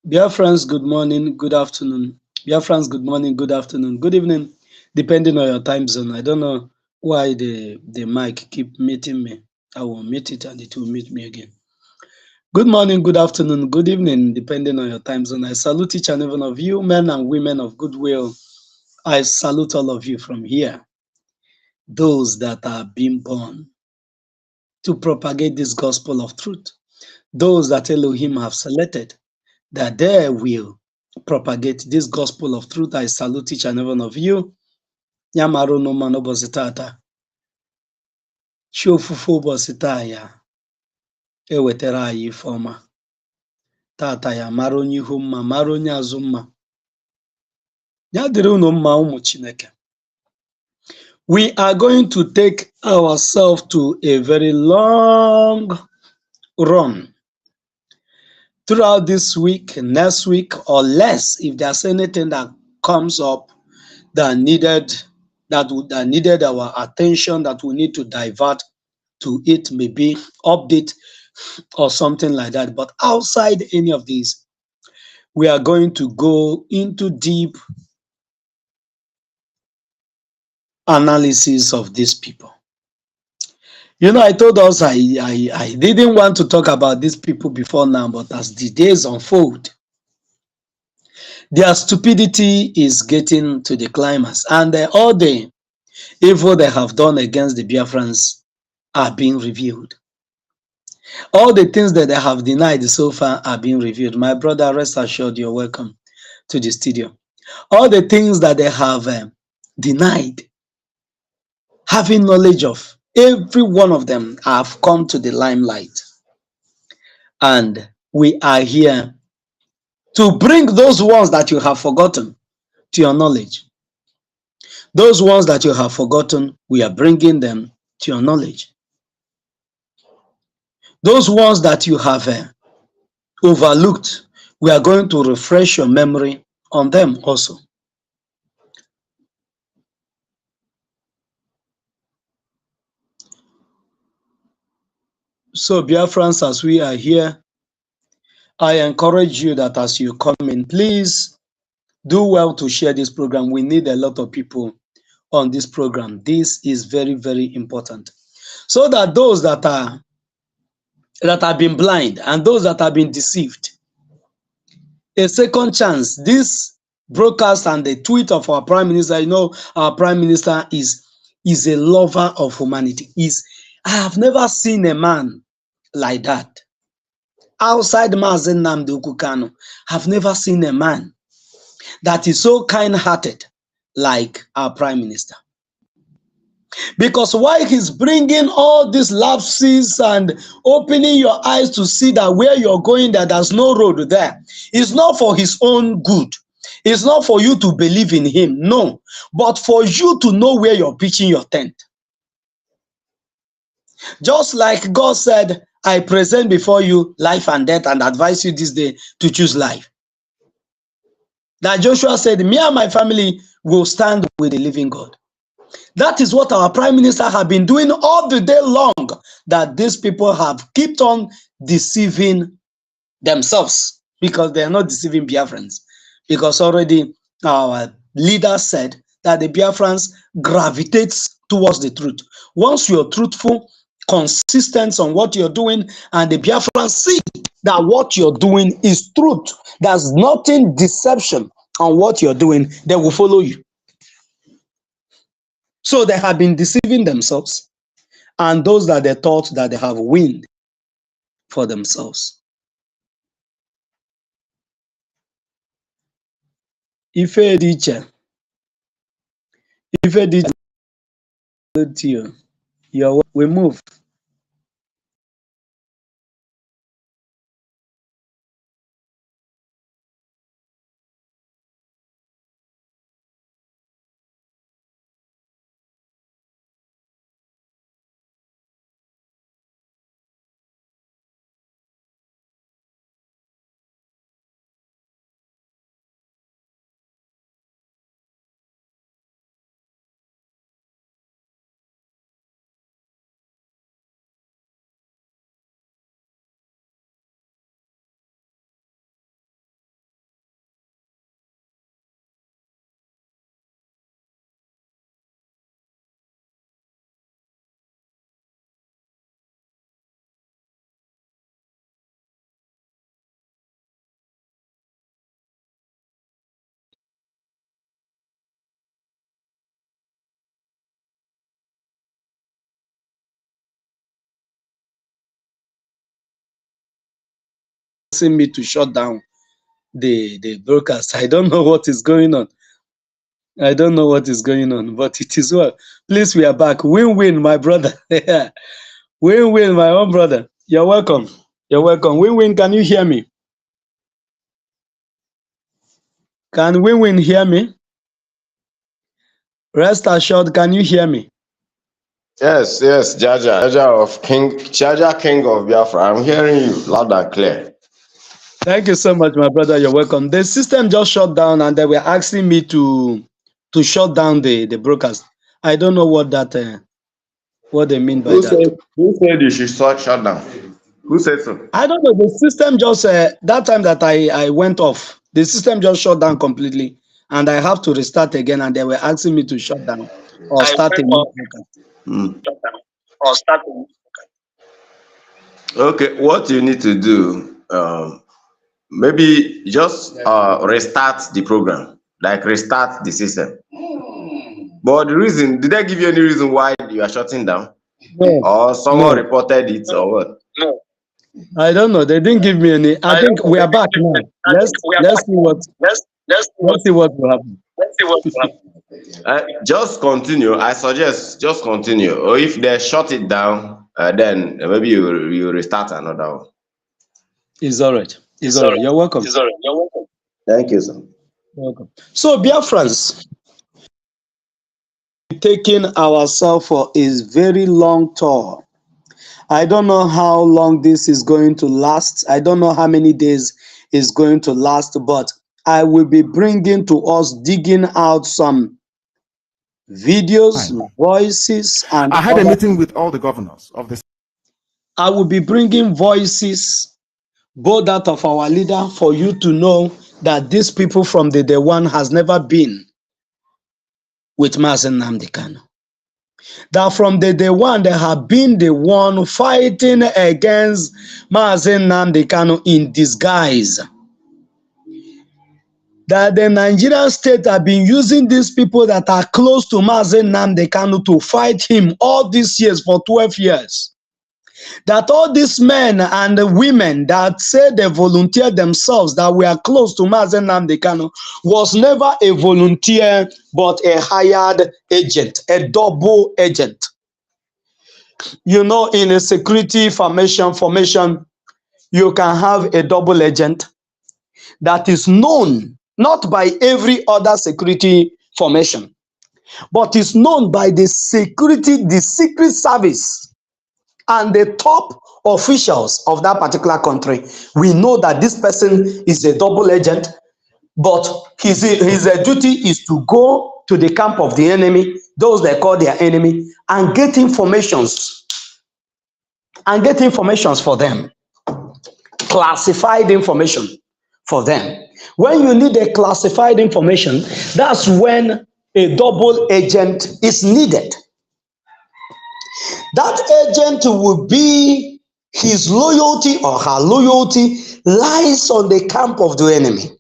Dear friends, good morning, good afternoon. Dear friends, good morning, good afternoon, good evening, depending on your time zone. I don't know why the mic keep meeting me. I will meet it and it will meet me again. Good morning, good afternoon, good evening, depending on your time zone. I salute each and every one of you, men and women of goodwill. I salute all of you from here, those that are being born to propagate this gospel of truth, those that Elohim have selected that they will propagate this gospel of truth. I salute each and every one of you. Nyamaru no man ụbọchị tata. Chi ofufe ụbọchị taa ya ewetara anyị ife ọma. Tata ya mara onye ihu mma, mara onye azụ mma. Ya dịrị unu mma ụmụ Chineke. We are going to take ourselves to a very long run throughout this week, next week, or less, if there's anything that comes up that needed our attention, that we need to divert to it, maybe update or something like that. But outside any of these, we are going to go into deep analysis of these people. You know, I told us I didn't want to talk about these people before now, but as the days unfold, their stupidity is getting to the climax, and all the evil they have done against the Biafrans are being revealed. All the things that they have denied so far are being revealed. My brother, rest assured, you're welcome to the studio. All the things that they have denied, having knowledge of, every one of them have come to the limelight. And we are here to bring those ones that you have forgotten to your knowledge. Those ones that you have forgotten, we are bringing them to your knowledge. Those ones that you have overlooked, we are going to refresh your memory on them also. So, Biafrans, as we are here, I encourage you that as you come in, please do well to share this program. We need a lot of people on this program. This is very, very important. So that those that have been blind and those that have been deceived, a second chance. This broadcast and the tweet of our Prime Minister, you know, our Prime Minister is a lover of humanity. I have never seen a man like that. Outside Mazen Nnamdi Kanu, have never seen a man that is so kind-hearted like our Prime Minister. Because while he's bringing all these lapses and opening your eyes to see that where you're going, that there's no road there, it's not for his own good. It's not for you to believe in him, no, but for you to know where you're pitching your tent. Just like God said, I present before you life and death and advise you this day to choose life. That Joshua said, me and my family will stand with the living God. That is what our Prime Minister have been doing all the day long, that these people have kept on deceiving themselves, because they are not deceiving Biafrans. Because already our leader said that the Biafrans gravitates towards the truth. Once you're truthful, consistent on what you're doing, and the Biafrans see that what you're doing is truth, there's nothing deception on what you're doing, they will follow you. So they have been deceiving themselves, and those that they thought that they have wind for themselves. Ife dị iche, we move. asking me to shut down the broadcast. I don't know what is going on. I don't know what is going on, but it is well. Please, we are back. Win-win, my brother. Win-win, my own brother. You're welcome. You're welcome. Win-win, can you hear me? Can Win-win hear me? Rest assured, can you hear me? Yes, Jaja King of Biafra. I'm hearing you loud and clear. Thank you so much, my brother. You're welcome. The system just shut down, and they were asking me to shut down the broadcast. I don't know what that what they mean by that. Who said you should shut down? Who said so? I don't know. The system just that time that I went off, the system just shut down completely, and I have to restart again. And they were asking me to shut down or start a new broadcast. Or start. Okay, what you need to do, maybe just restart the program, like restart the system. But the reason, did they give you any reason why you are shutting down? No. Or someone reported it or what? No. I don't know. They didn't give me any. I think we are back now. Let's see what will happen. Just continue. I suggest just continue. Or if they shut it down, then maybe you restart another one. It's all right. It's all right. You're welcome. It's all right. You're welcome. Thank you, sir. Welcome. So, Biafrans, taking ourselves for a very long tour. I don't know how long this is going to last. I don't know how many days it's going to last, but I will be bringing to us, digging out some videos, voices, and I had a meeting with all the governors of this. I will be bringing voices, both that of our leader, for you to know that these people from the day one has never been with Mazen Nnamdi Kanu. That from the day one, they have been the one fighting against Mazen Nnamdi Kanu in disguise. That the Nigerian state have been using these people that are close to Mazen Nnamdi Kanu to fight him all these years for 12 years. That all these men and the women that say they volunteered themselves that we are close to Mazen Nnamdi Kanu was never a volunteer but a hired agent, a double agent. You know, in a security formation, you can have a double agent that is known not by every other security formation, but is known by the secret service and the top officials of that particular country. We know that this person is a double agent, but his duty is to go to the camp of the enemy, those they call their enemy, and get informations for them, classified information for them. When you need a classified information, that's when a double agent is needed. That agent will be, his loyalty or her loyalty lies on the camp of the enemy.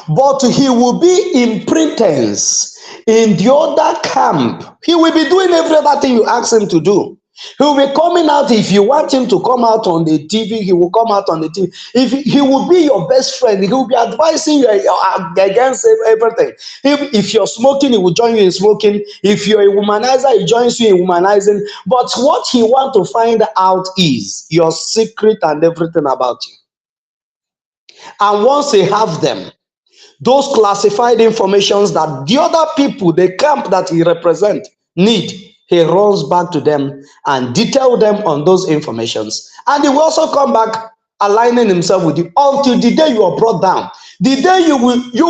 But he will be in pretense in the other camp. He will be doing every other thing you ask him to do. He will be coming out. If you want him to come out on the TV, he will come out on the TV. If he will be your best friend, he will be advising you against everything. If you're smoking, he will join you in smoking. If you're a womanizer, he joins you in womanizing. But what he wants to find out is your secret and everything about you. And once they have them, those classified informations that the other people, the camp that he represents, need, he runs back to them and detail them on those informations. And he will also come back aligning himself with you until the day you are brought down. The day you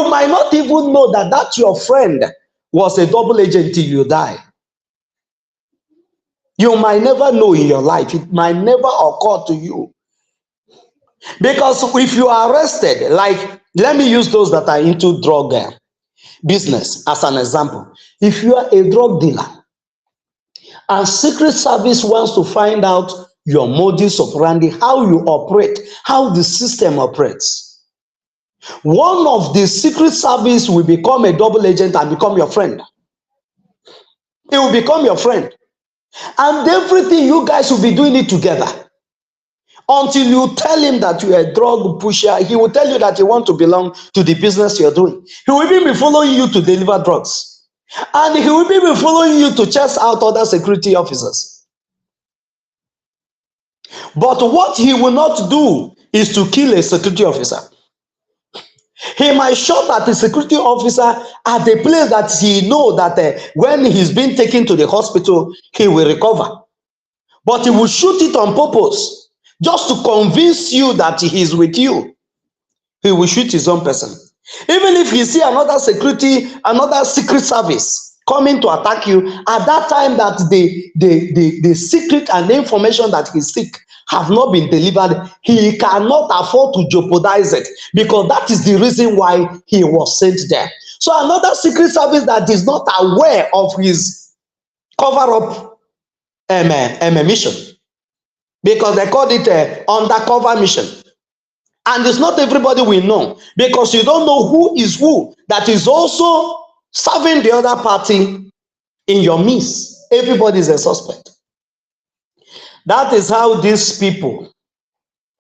might not even know that your friend was a double agent till you die. You might never know in your life. It might never occur to you. Because if you are arrested, like, let me use those that are into drug business as an example. If you are a drug dealer, and Secret Service wants to find out your modus operandi, how you operate, how the system operates, one of the Secret Service will become a double agent and become your friend. It will become your friend. And everything, you guys will be doing it together. Until you tell him that you are a drug pusher, he will tell you that you want to belong to the business you're doing. He will even be following you to deliver drugs. And he will even be following you to chase out other security officers. But what he will not do is to kill a security officer. He might shoot at a security officer at a place that he knows that when he's being taken to the hospital, he will recover. But he will shoot it on purpose, just to convince you that he is with you. He will shoot his own person. Even if he see another secret service coming to attack you, at that time that the secret and the information that he seek have not been delivered, he cannot afford to jeopardize it, because that is the reason why he was sent there. So another secret service that is not aware of his cover-up mission, because they called it an undercover mission. And it's not everybody will know, because you don't know who is who that is also serving the other party in your midst. Everybody is a suspect. That is how these people,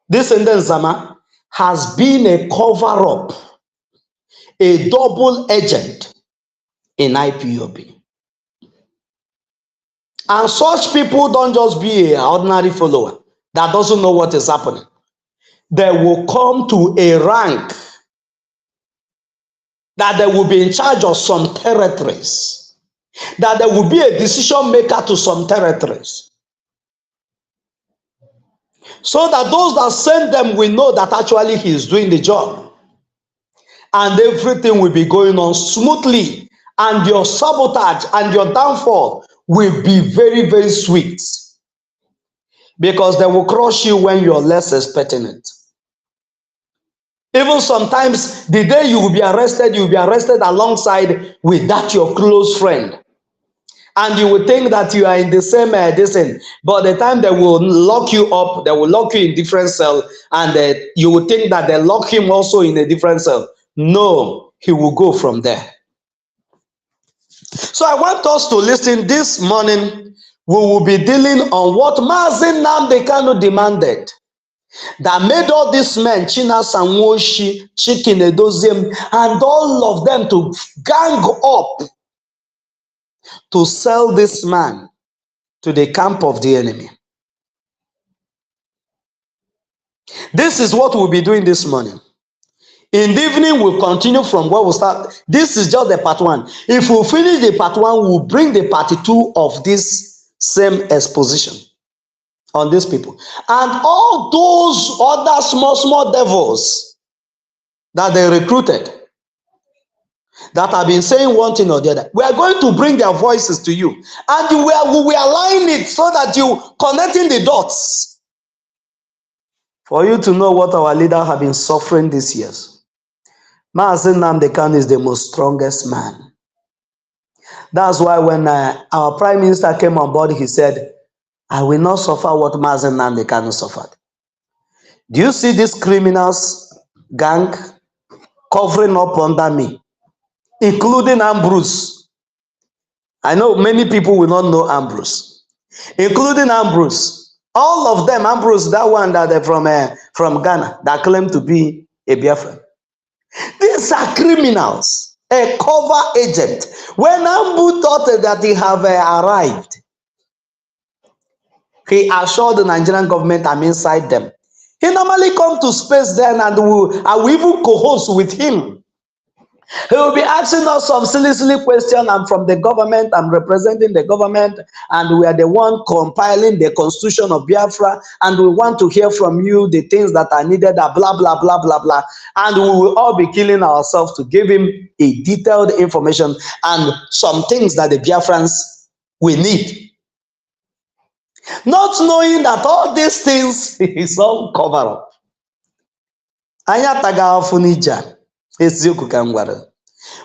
this Nzam, has been a cover-up, a double agent in IPOB. And such people don't just be an ordinary follower that doesn't know what is happening. They will come to a rank that they will be in charge of some territories, that there will be a decision maker to some territories, so that those that send them will know that actually he is doing the job, and everything will be going on smoothly, and your sabotage and your downfall will be very, very sweet, because they will crush you when you're less expecting it. Even sometimes the day you will be arrested alongside with that your close friend, and you will think that you are in the same distance, but the time they will lock you up, they will lock you in different cell, and you will think that they lock him also in a different cell. No, he will go from there. So I want us to listen this morning. We will be dealing on what Mazi Nnamdi Kanu demanded, that made all these men, Chinasa, Nworu, Chika, Edoziem, and all of them to gang up to sell this man to the camp of the enemy. This is what we'll be doing this morning. In the evening, we'll continue from where we start. This is just the part one. If we finish the part one, we'll bring the part two of this same exposition on these people. And all those other small devils that they recruited, that have been saying one thing or the other, we are going to bring their voices to you, and we will align it so that you connecting the dots for you to know what our leaders have been suffering these years. Mazi Nnamdi Kanu is the most strongest man. That's why when our prime minister came on board, he said, I will not suffer what Mazi Nnamdi Kanu suffered. Do you see these criminals gang covering up under me, including Ambrose? I know many people will not know Ambrose, including Ambrose. All of them, Ambrose, that one that they're from Ghana, that claim to be a Biafran. These are criminals, a cover agent. When Ambu thought that he have arrived, he assured the Nigerian government I'm inside them. He normally come to space then, and I will even co-host with him. He will be asking us some silly questions. I'm from the government, I'm representing the government, and we are the one compiling the constitution of Biafra, and we want to hear from you the things that are needed, blah, blah, blah, blah, blah. And we will all be killing ourselves to give him a detailed information and some things that the Biafrans will need. Not knowing that all these things is all cover up. Anya taga funija. Eziokwu ka m gwara.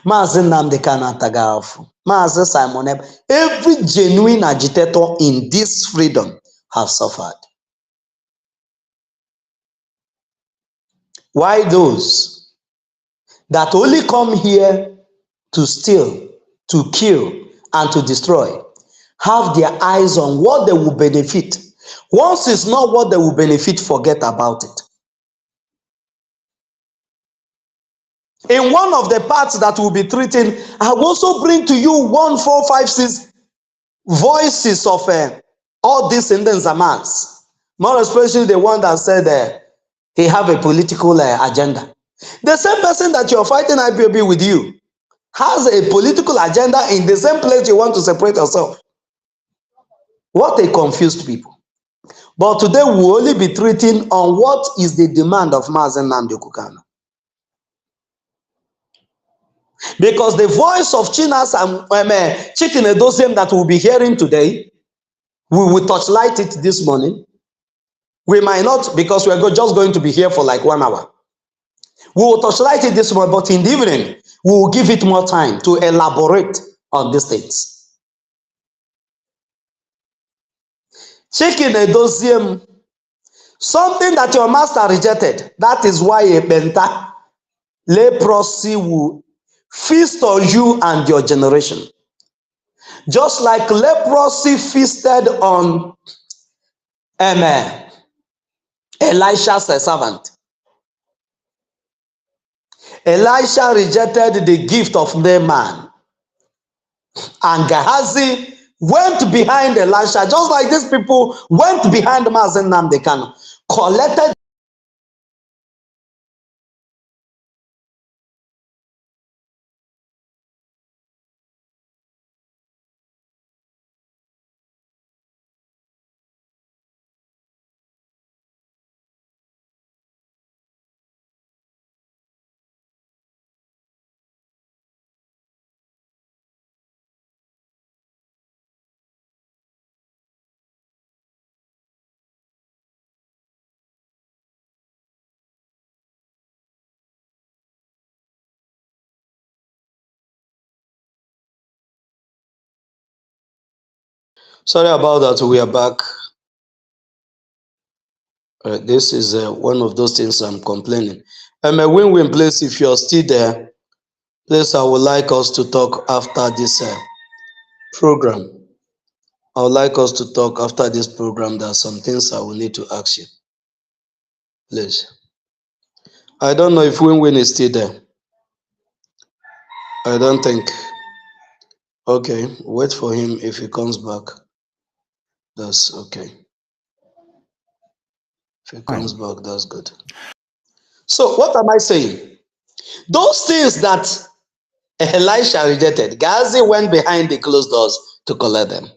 Mazi Nnamdi Kanu ataga afu. Mazi Simon Ekpa. Every genuine agitator in this freedom have suffered. Why those that only come here to steal, to kill, and to destroy have their eyes on what they will benefit, Once it's not what they will benefit, forget about it. In one of the parts that we'll be treating, I will also bring to you 1, 4, 5, 6 voices of all these Indian Nzamans. More especially the one that said he have a political agenda. The same person that you're fighting IPOB with you has a political agenda in the same place you want to separate yourself. What a confused people. But today we'll only be treating on what is the demand of Mazen Nnamdi Kanu. Because the voice of Chinasa and Edoziem that we'll be hearing today, we will touchlight it this morning. We might not, because we're just going to be here for like 1 hour. We will touchlight it this morning, but in the evening, we will give it more time to elaborate on these things. Edoziem, something that your master rejected. That is why a benta, leprosy will feast on you and your generation. Just like leprosy feasted on Elisha's servant. Elisha rejected the gift of Naaman, and Gehazi went behind Elisha, just like these people went behind Mazen Nnamdi Kanu, collected Sorry about that, we are back. This is one of those things I'm complaining. I'm a win-win place. If you're still there, please, I would like us to talk after this program. I would like us to talk after this program. There are some things I will need to ask you. Please. I don't know if win-win is still there. I don't think. Okay, wait for him. If he comes back, that's okay. If he comes back, that's good. So what am I saying? Those things that Elisha rejected, Gehazi went behind the closed doors to collect them.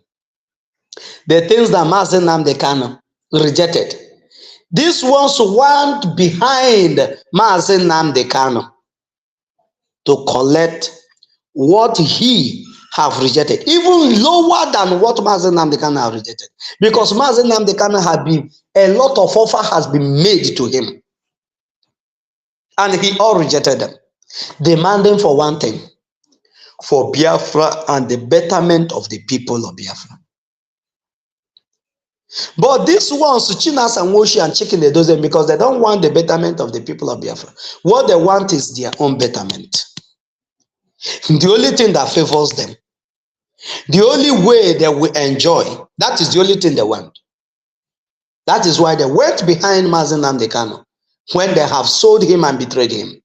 The things that Mazen Nnamdi Kanu rejected, these ones went behind Mazen Nnamdi Kanu to collect what he have rejected, even lower than what Mazen Nnamdi Kanu have rejected, because Mazen Nnamdi Kanu had been, a lot of offer has been made to him, and he all rejected them, demanding for one thing, for Biafra and the betterment of the people of Biafra. But these ones, Chinasa and Nworu and Chika Edoziem, because they don't want the betterment of the people of Biafra. What they want is their own betterment. The only thing that favors them, the only way they will enjoy, that is the only thing they want. That is why they went behind Mazen Nnamdi Kanu. When they have sold him and betrayed him,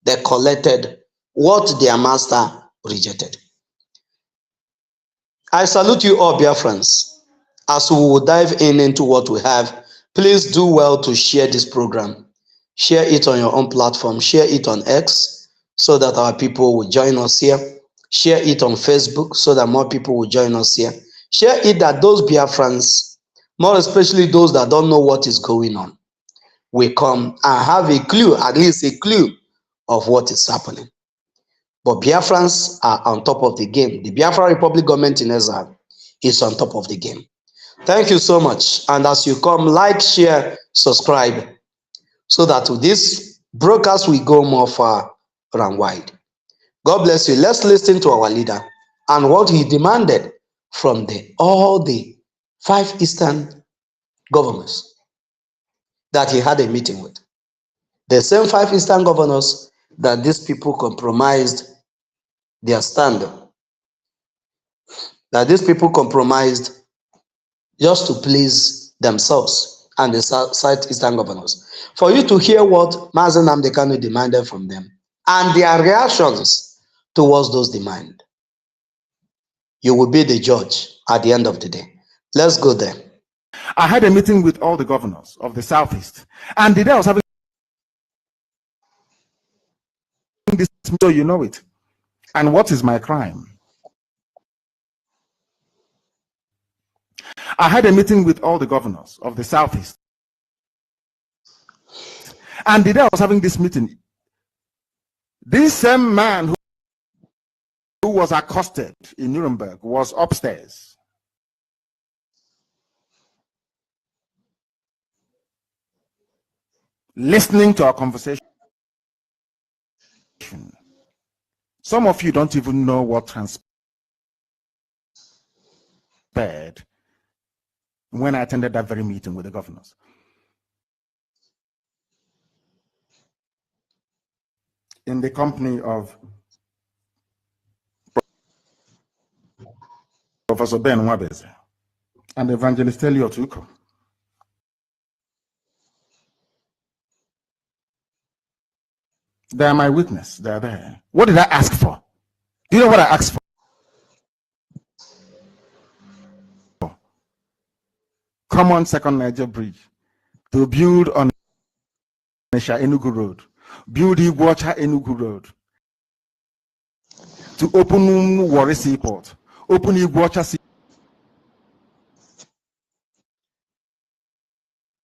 they collected what their master rejected. I salute you all, Biafrans. As we will dive into what we have, please do well to share this program. Share it on your own platform. Share it on X so that our people will join us here. Share it on Facebook so that more people will join us here. Share it that those Biafrans, more especially those that don't know what is going on, will come and have a clue, at least a clue of what is happening. But Biafrans are on top of the game. The Biafra Republic government in exile is on top of the game. Thank you so much. And as you come, like, share, subscribe, so that this broadcast will go more far and wide. God bless you. Let's listen to our leader and what he demanded from all the 5 Eastern governors that he had a meeting with. The same 5 Eastern governors that these people compromised their stand, that these people compromised just to please themselves and the southeastern governors, for you to hear what Mazi Nnamdi Kanu demanded from them and their reactions towards those demands. You will be the judge at the end of the day. Let's go there. I had a meeting with all the governors of the Southeast, and the day I was having this, so you know it. And what is my crime? I had a meeting with all the governors of the Southeast, and the day I was having this meeting, this same man who was accosted in Nuremberg was upstairs. Listening to our conversation. Some of you don't even know what transpired when I attended that very meeting with the governors. In the company of Professor Ben Wabeze and Evangelist Elliot Uko. They are my witness. They are there. What did I ask for? Do you know what I asked for? Common Second Niger Bridge to build on Nesha Enugu Road, build Iguacha Enugu Road, to open Warri Seaport, open Iguacha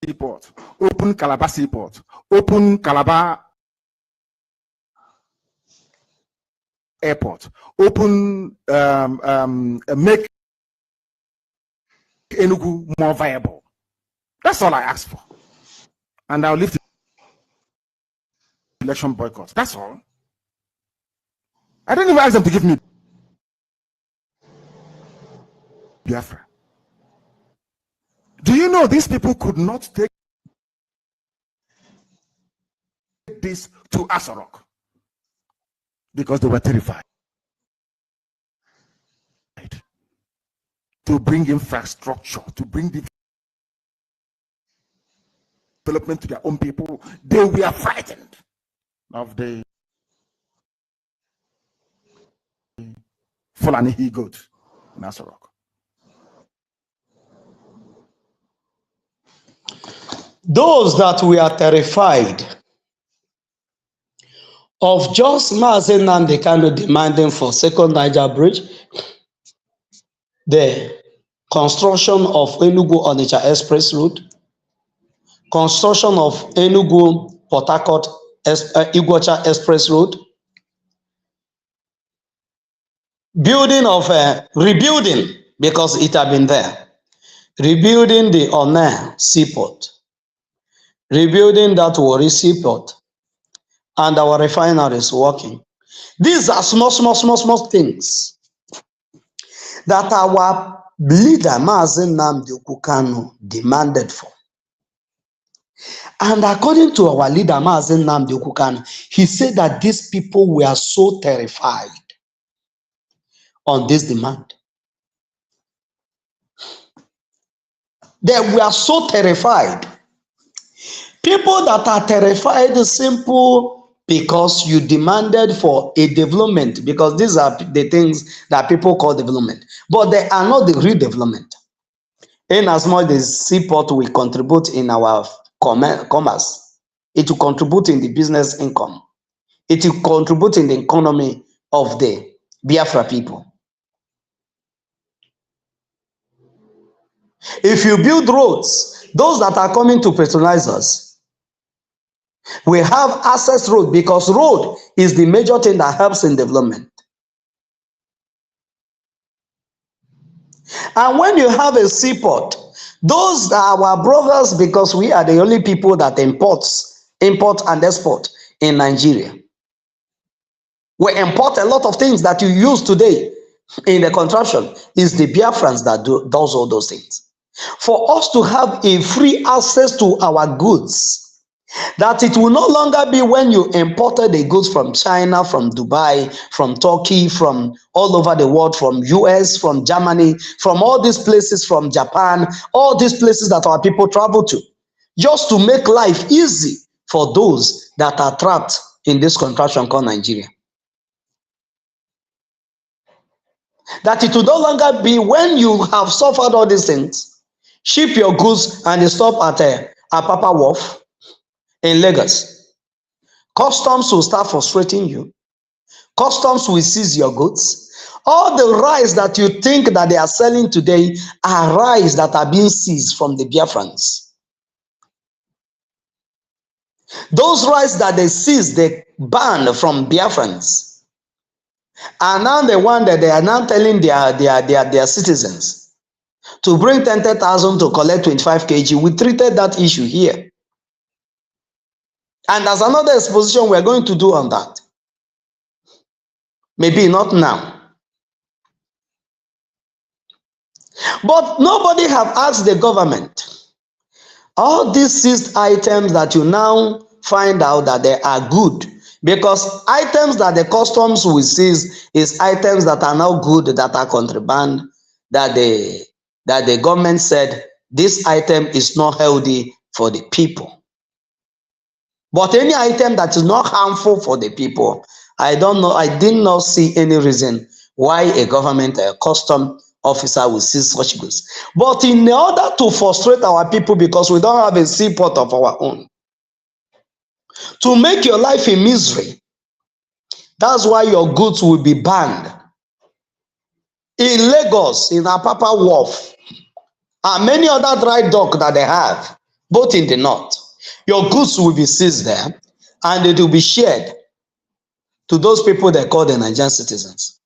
Seaport, open Calabar Seaport, open Calabar Airport, open, make Enugu more viable. That's all I asked for. And I'll lift the election boycott. That's all. I didn't even ask them to give me Biafra. Do you know these people could not take this to Asarok? Because they were terrified to bring infrastructure, to bring development to their own people. They were frightened of the Fulani he-goat in Asarok. Those that we are terrified of just Mazi Nnamdi Kanu demanding for second Niger Bridge, the construction of Enugu-Onitsha Express Road, construction of Enugu-Port Harcourt Iguacha Express Road, building of rebuilding, because it had been there, rebuilding the Onne Seaport, rebuilding that Warri Seaport, and our refineries working. These are small things that our leader Mazi Nnamdi Kanu demanded for. And according to our leader Mazi Nnamdi Kanu, he said that these people were so terrified on this demand. They were so terrified. People that are terrified is simple because you demanded for a development, because these are the things that people call development, but they are not the real development. In as much as seaport will contribute in our commerce, it will contribute in the business income, it will contribute in the economy of the Biafra people. If you build roads, those that are coming to patronize us, we have access road, because road is the major thing that helps in development. And when you have a seaport, those are our brothers, because we are the only people that import and export in Nigeria. We import a lot of things that you use today in the contraption. Is the Biafrans that does all those things. For us to have a free access to our goods, That it will no longer be when you imported the goods from China, from Dubai, from Turkey, from all over the world, from US, from Germany, from all these places, from Japan, all these places that our people travel to, just to make life easy for those that are trapped in this contraption called Nigeria. That it will no longer be when you have suffered all these things, ship your goods and you stop at a Apapa Wharf in Lagos. Customs will start frustrating you. Customs will seize your goods. All the rice that you think that they are selling today are rice that are being seized from the Biafrans. Those rice that they seized, they banned from Biafrans, are now the one that they are now telling their citizens to bring 10,000 to collect 25 kg. We treated that issue here. And there's another exposition we're going to do on that. Maybe not now. But nobody have asked the government, all these seized items that you now find out that they are good, because items that the customs will seize is items that are now good, that are contraband, that the government said this item is not healthy for the people. But any item that is not harmful for the people, I don't know, I did not see any reason why a government, a custom officer will seize such goods. But in order to frustrate our people, because we don't have a seaport of our own, to make your life a misery, that's why your goods will be banned. In Lagos, in Apapa Wharf, and many other dry dock that they have, both in the north, your goods will be seized there, and it will be shared to those people they call the Nigerian citizens.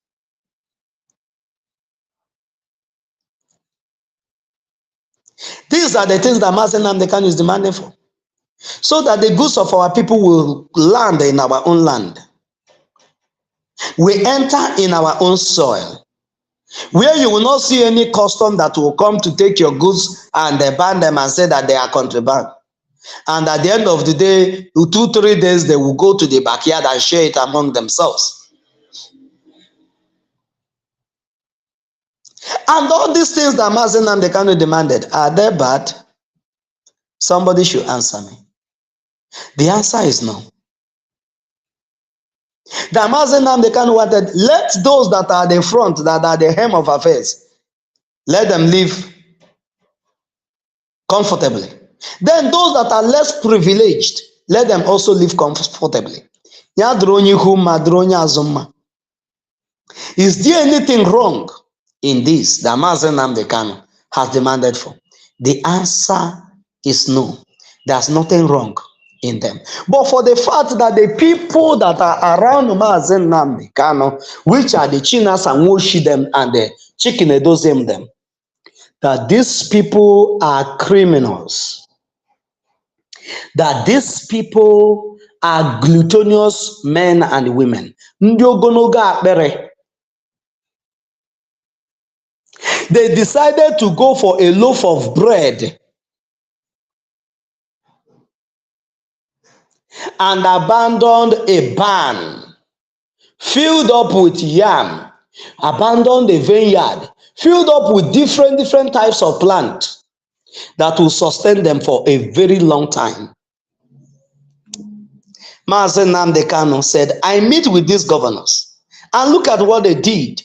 These are the things that Mazen Namdekan is demanding for, so that the goods of our people will land in our own land. We enter in our own soil, where you will not see any custom that will come to take your goods and they ban them and say that they are contraband. And at the end of the day, 2-3 days, they will go to the backyard and share it among themselves. And all these things that Mazen Namdekan demanded, are they bad? Somebody should answer me. The answer is no. The Mazen Namdekan wanted, let those that are the front, that are the hem of affairs, let them live comfortably. Then those that are less privileged, let them also live comfortably. Is there anything wrong in this that Mazen Namdekan has demanded for? The answer is no. There's nothing wrong in them. But for the fact that the people that are around Mazen Namdekan, which are the Chinasa and Nworu them and the Chika Edoziem them, that these people are criminals, that these people are gluttonous men and women. They decided to go for a loaf of bread and abandoned a barn filled up with yam, abandoned a vineyard filled up with different types of plant that will sustain them for a very long time. Mazen Namdekan said, I meet with these governors and look at what they did.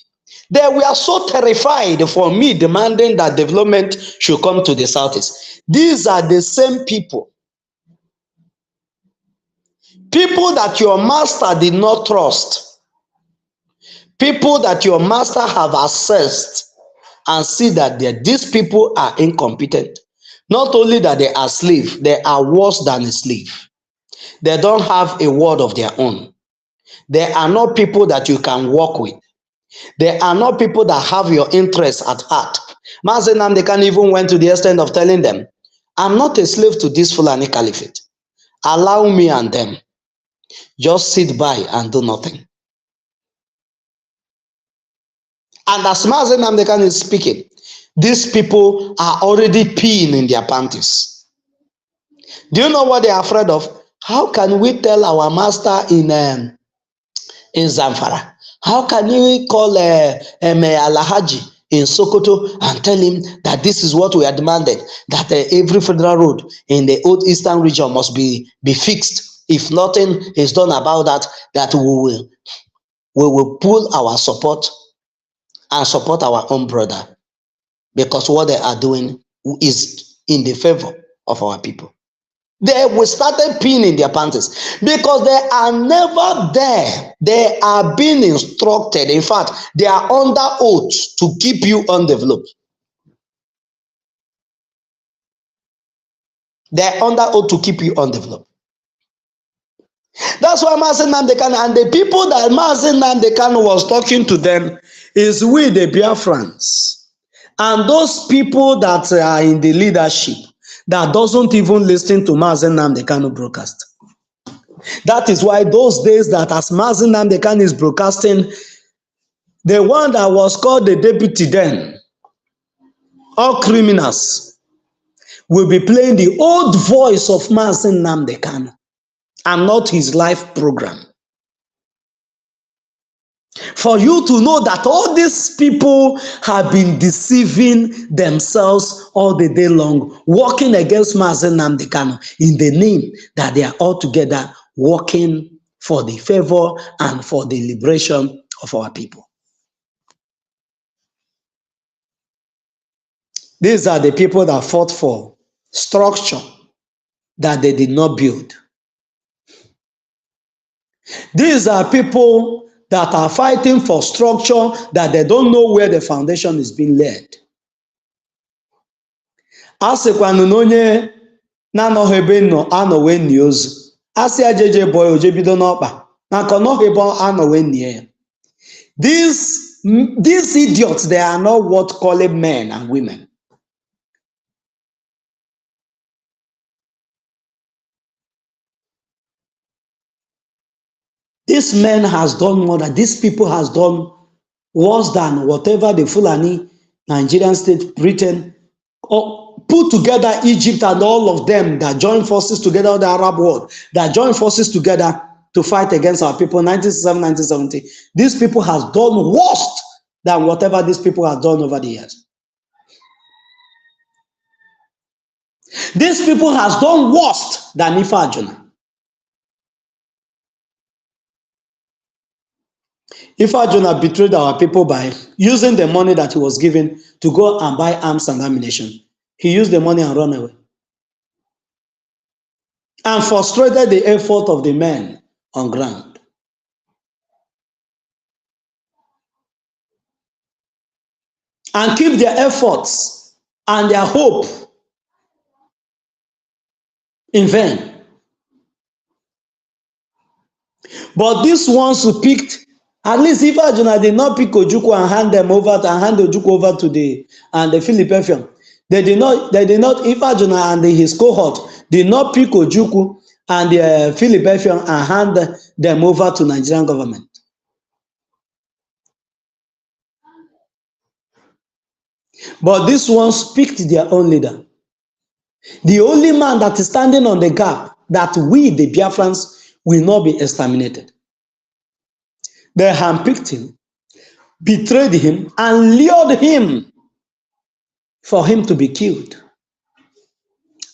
They were so terrified for me demanding that development should come to the southeast. These are the same people that your master did not trust, people that your master have assessed and see that these people are incompetent. Not only that they are slaves, they are worse than a slave. They don't have a word of their own. They are not people that you can work with. They are not people that have your interests at heart. Mazen Namdekan even went to the extent of telling them, I'm not a slave to this Fulani Caliphate. Allow me and them. Just sit by and do nothing. And as Mazen Namdekan is speaking, these people are already peeing in their panties. Do you know what they are afraid of? How can we tell our master in Zamfara? How can we call Alhaji in Sokoto and tell him that this is what we are demanded, that every federal road in the old eastern region must be fixed? If nothing is done about that, that we will pull our support and support our own brother, because what they are doing is in the favor of our people. They will started peeing in their panties because they are never there. They are being instructed. In fact, they are under oath to keep you undeveloped. They are under oath to keep you undeveloped. That's why Mazi Nnamdi Kanu and the people that Mazi Nnamdi Kanu was talking to them is we, the Biafrans, and those people that are in the leadership that doesn't even listen to Mazi Nnamdi Kanu broadcast. That is why those days that as Mazi Nnamdi Kanu is broadcasting, the one that was called the deputy then, all criminals, will be playing the old voice of Mazi Nnamdi Kanu and not his live program. For you to know that all these people have been deceiving themselves all the day long, working against Mazi Nnamdi Kanu in the name that they are all together working for the favor and for the liberation of our people. These are the people that fought for structure that they did not build. These are people that are fighting for structure that they don't know where the foundation is being laid. Asịkwanụ na onye na-anọghị ebe nọ anọ wee nie ozu. Asị ajeje boy oje bido n'ọkpa maka ọnọghị ebe anọ wee nie ya. These idiots, they are not what calling men and women. This man has done more than, these people has done worse than whatever the Fulani, Nigerian state, Britain, or put together Egypt and all of them that joined forces together, the Arab world, that joined forces together to fight against our people, 1967, 1970. These people has done worse than whatever these people have done over the years. These people has done worse than Ife Ajuna. Ife Ajuna betrayed our people by using the money that he was given to go and buy arms and ammunition. He used the money and run away. And frustrated the effort of the men on ground. And keep their efforts and their hope in vain. But these ones who picked, at least Ife Ajuna did not pick Ojukwu and hand Ojukwu over to the Philippine. They did not, Ife Ajuna and his cohort did not pick Ojukwu and the Philippine and hand them over to Nigerian government. But these ones picked their own leader. The only man that is standing on the gap that we, the Biafrans, will not be exterminated. They handpicked him, betrayed him, and lured him for him to be killed.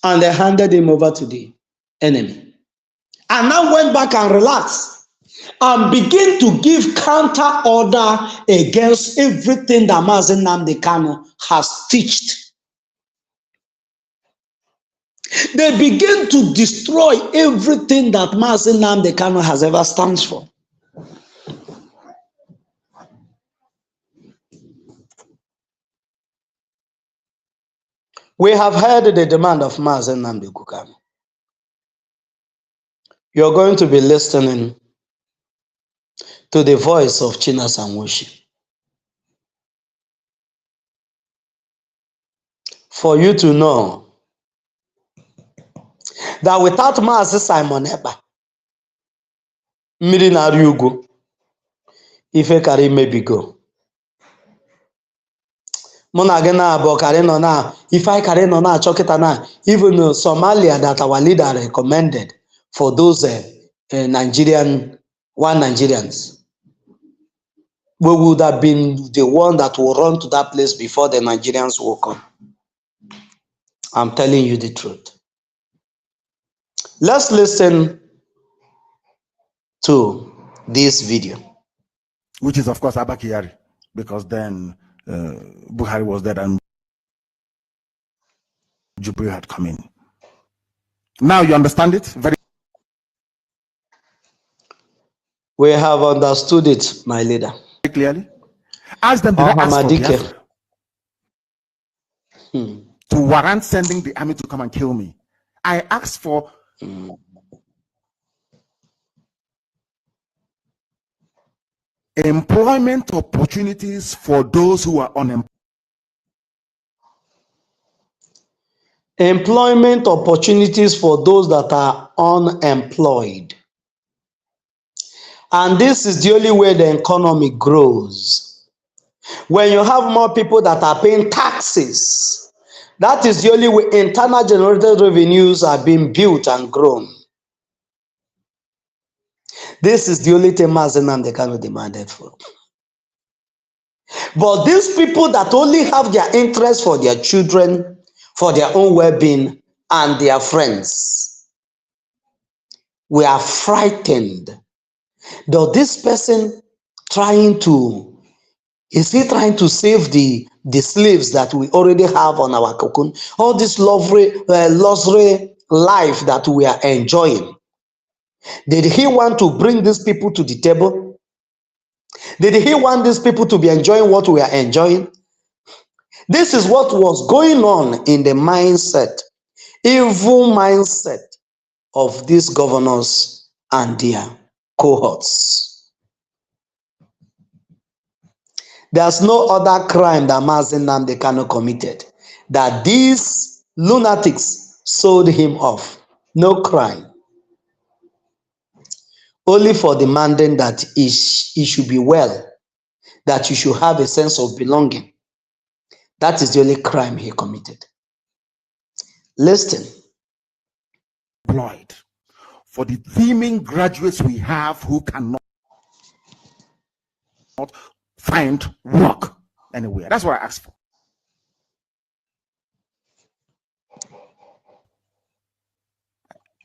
And they handed him over to the enemy. And now went back and relaxed and begin to give counter order against everything that Mazi Nnamdi Kanu has teached. They begin to destroy everything that Mazi Nnamdi Kanu has ever stands for. We have heard the demand of Mazi Nnamdi Kanu. You're going to be listening to the voice of Chinasa and worship. For you to know that without Mazi Simon Eba, mmiri na-arị ugwu, ife karị imebigo. Monagana Bokarino na, if I carino na chokitana, even Somalia that our leader recommended for those Nigerians, we would have been the one that will run to that place before the Nigerians will come. I'm telling you the truth. Let's listen to this video. Which is, of course, Abakari, because then Buhari was dead and Jubril had come in. Now you understand it very We have understood it, my leader. clearly. Ask them, did I ask for Biafra to warrant sending the army to come and kill me? I asked for employment opportunities for those who are unemployed. Employment opportunities for those that are unemployed. And this is the only way the economy grows. When you have more people that are paying taxes, that is the only way internal generated revenues are being built and grown. This is the only thing Mazen they cannot demanded for. But these people that only have their interest for their children, for their own well-being, and their friends, we are frightened. Though this person is he trying to save the slaves that we already have on our cocoon? All this luxury life that we are enjoying. Did he want to bring these people to the table? Did he want these people to be enjoying what we are enjoying? This is what was going on in the mindset, evil mindset of these governors and their cohorts. There's no other crime that Mazen Nnamdi Kanu committed that these lunatics sold him off. No crime. Only for demanding that he should be well, that you should have a sense of belonging. That is the only crime he committed. Listen. Employed for the teeming graduates we have who cannot find work anywhere. That's what I asked for.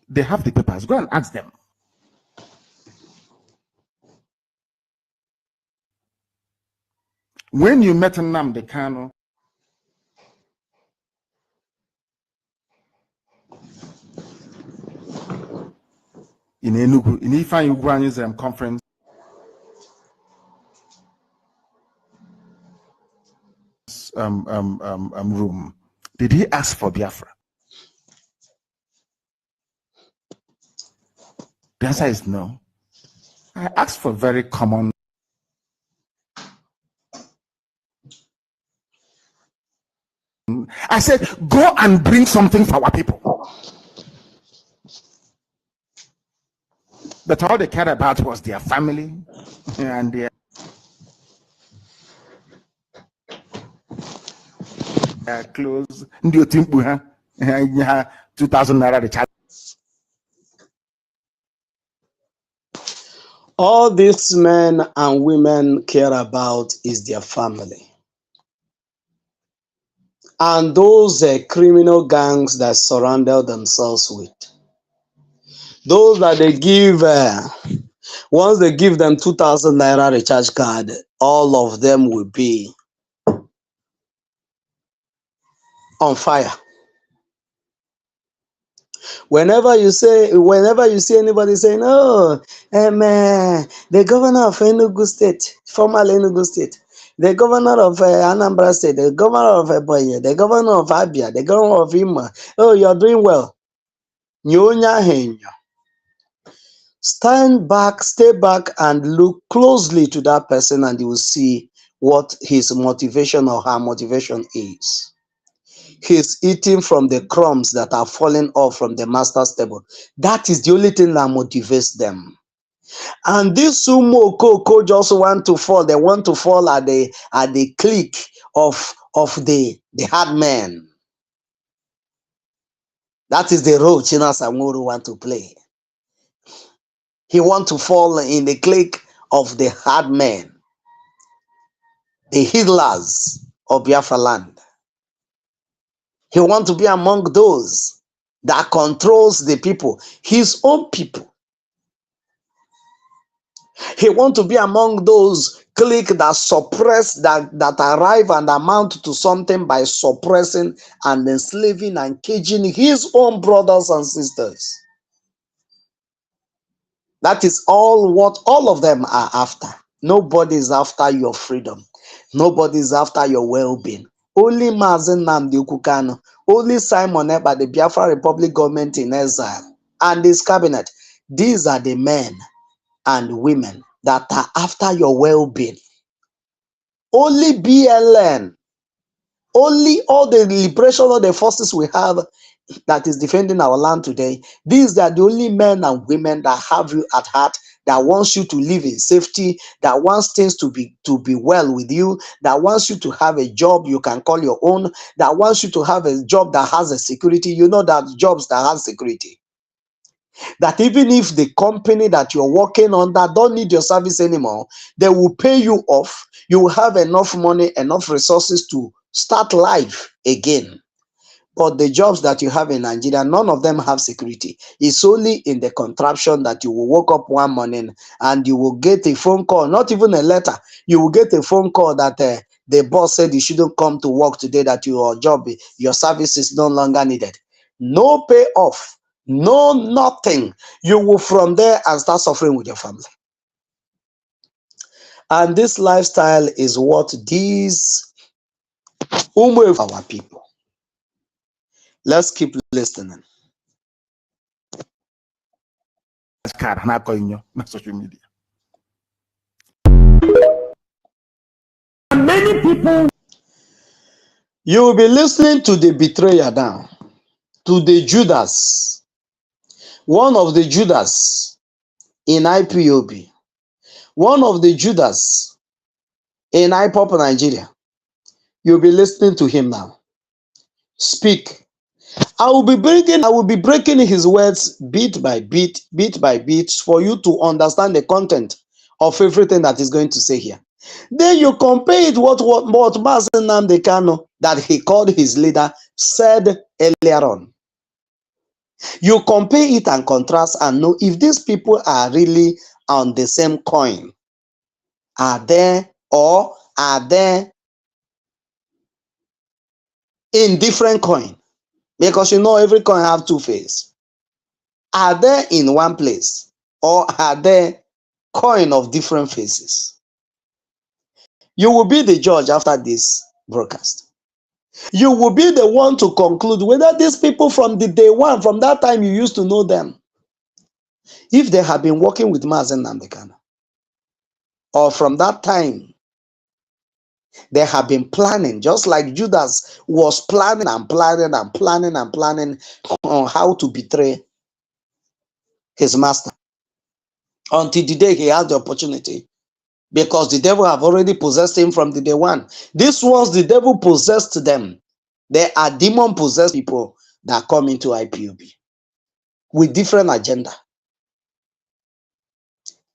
They have the papers. Go and ask them. When you met Nnamdi Kanu, in Enugu, in Ifeanyi Ugwuanyi's conference, room, did he ask for Biafra? The answer is no. I asked for very common. I said, go and bring something for our people. But all they cared about was their family and their clothes. 2,000 naira the charge. All these men and women care about is their family. And those criminal gangs that surrounded themselves with. Those that they give, once they give them 2,000 naira recharge card, all of them will be on fire. Whenever you see anybody saying, "Oh, the governor of Enugu State, former Enugu State, the governor of Anambra State, the governor of Ebonyi, the governor of Abia, the governor of Imo, oh, you're doing well." Stand back, stay back, and look closely to that person, and you will see what his motivation or her motivation is. He's eating from the crumbs that are falling off from the master's table. That is the only thing that motivates them. And this sumo koko just want to fall. They want to fall at the clique of of the hard men. That is the role Chinasa Nworu want to play. He want to fall in the clique of the hard men, the healers of Biafra land. He want to be among those that controls the people, his own people. He want to be among those clique that suppress, that arrive and amount to something by suppressing and enslaving and caging his own brothers and sisters. That is all what all of them are after. Nobody is after your freedom. Nobody is after your well-being. Only Mazen Nnamdi Kanu, only Simon Ekpa, the Biafra Republic government in exile, and his cabinet. These are the men and women that are after your well-being. Only BLN, only all the liberation of the forces we have that is defending our land today, these are the only men and women that have you at heart, that wants you to live in safety, that wants things to be well with you, that wants you to have a job you can call your own, that wants you to have a job that has a security. You know that jobs that have security, that even if the company that you're working on that don't need your service anymore, they will pay you off. You will have enough money, enough resources to start life again. But the jobs that you have in Nigeria, none of them have security. It's only in the contraption that you will wake up one morning and you will get a phone call, not even a letter. You will get a phone call that the boss said you shouldn't come to work today, that your job, your service is no longer needed. No payoff, no nothing. You will from there and start suffering with your family. And this lifestyle is what these our people. Let's keep listening. Social media. Many people. You will be listening to the betrayer now, to the Judas, one of the Judas in IPOB, one of the Judas in Ipob Nigeria. You'll be listening to him now. Speak. I will be breaking his words bit by bit for you to understand the content of everything that he's going to say here. Then you compare it what Mazen Nnamdi Kanu, that he called his leader, said earlier on. You compare it and contrast and know if these people are really on the same coin. Are they, or are they in different coin? Because you know every coin have two faces. Are they in one place, or are they coin of different faces? You will be the judge after this broadcast. You will be the one to conclude whether these people from the day one, from that time you used to know them, if they have been working with Mazen Nnamdi Kanu, or from that time they have been planning, just like Judas was planning and planning and planning and planning on how to betray his master, until the day he had the opportunity, because the devil have already possessed him from the day one. This was the devil possessed them. They are demon possessed people that come into IPOB with different agenda.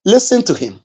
Listen to him.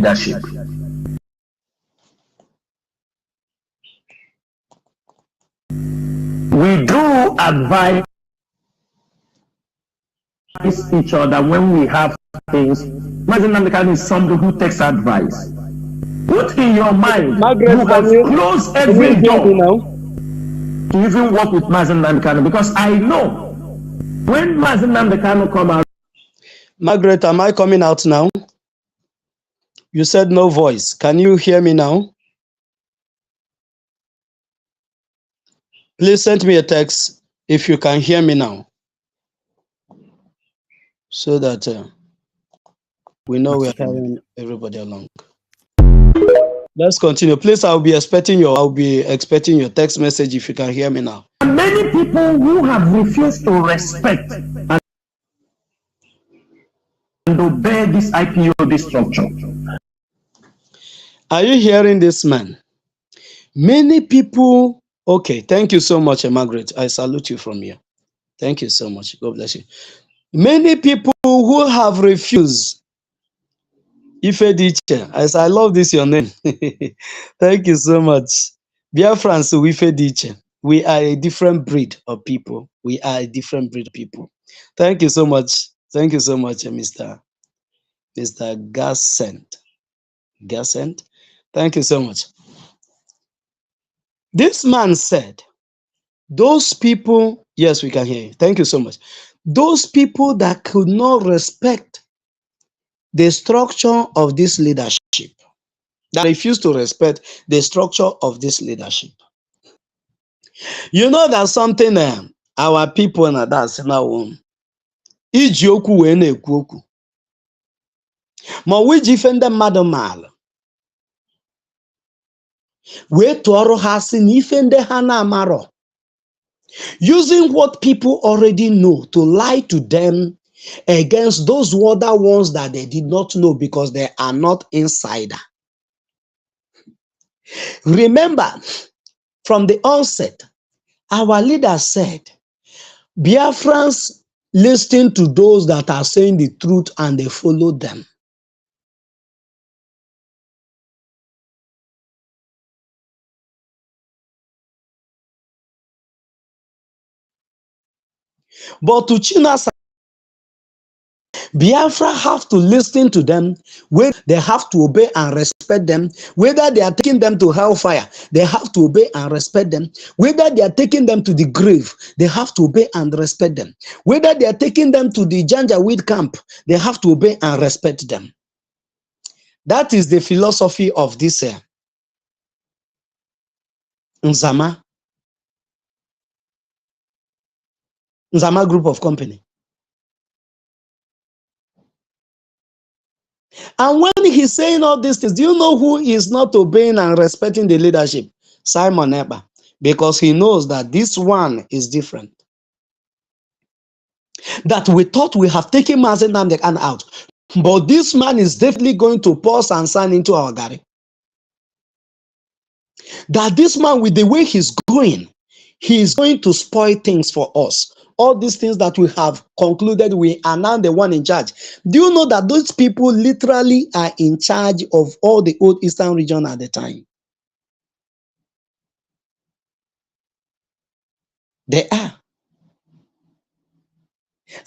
leadership. We do advise each other when we have things. Mazen Namdekan is somebody who takes advice. Put in your mind, Margaret, you have closed every door to even work with Mazen Namdekan, because I know when Mazen Namdekan come out. Margaret, am I coming out now? You said no voice. Can you hear me now? Please send me a text if you can hear me now, so that we know we are carrying everybody along. Let's continue. Please, I'll be expecting your text message if you can hear me now. Many people who have refused to respect and obey this IPOD structure. Are you hearing this, man? Many people. Okay, thank you so much, Margaret. I salute you from here. Thank you so much. God bless you. Many people who have refused. Ifediche, as I love this your name. Thank you so much. Dear friends, Ifediche. We are a different breed of people. We are a different breed of people. Thank you so much. Thank you so much, Mr. Gassent. Gassent. Thank you so much. This man said, those people, yes, we can hear you. Thank you so much. Those people that could not respect the structure of this leadership, that refuse to respect the structure of this leadership. You know that something our people na that's now iji okwu wee na-ekwu okwu ma ọ wiji ife ndị mmadụ maala wee tụọrọ ha asị na ife ndị ha na-amarọ, using what people already know to lie to them against those other ones that they did not know because they are not insider. Remember, from the onset, our leader said, Biafrans listen to those that are saying the truth and they follow them. But to Chinasa, Biafra have to listen to them, where they have to obey and respect them. Whether they are taking them to hellfire, they have to obey and respect them. Whether they are taking them to the grave, they have to obey and respect them. Whether they are taking them to the Janjaweed camp, they have to obey and respect them. That is the philosophy of this Nzam group of company. And when he's saying all these things, do you know who is not obeying and respecting the leadership? Simon Ekpa, because he knows that this one is different. That we thought we have taken Mazen Namdekan out, but this man is definitely going to pour sand into our garden. That this man, with the way he's going, he is going to spoil things for us. All these things that we have concluded, we are now the one in charge. Do you know that those people literally are in charge of all the old Eastern region at the time? They are.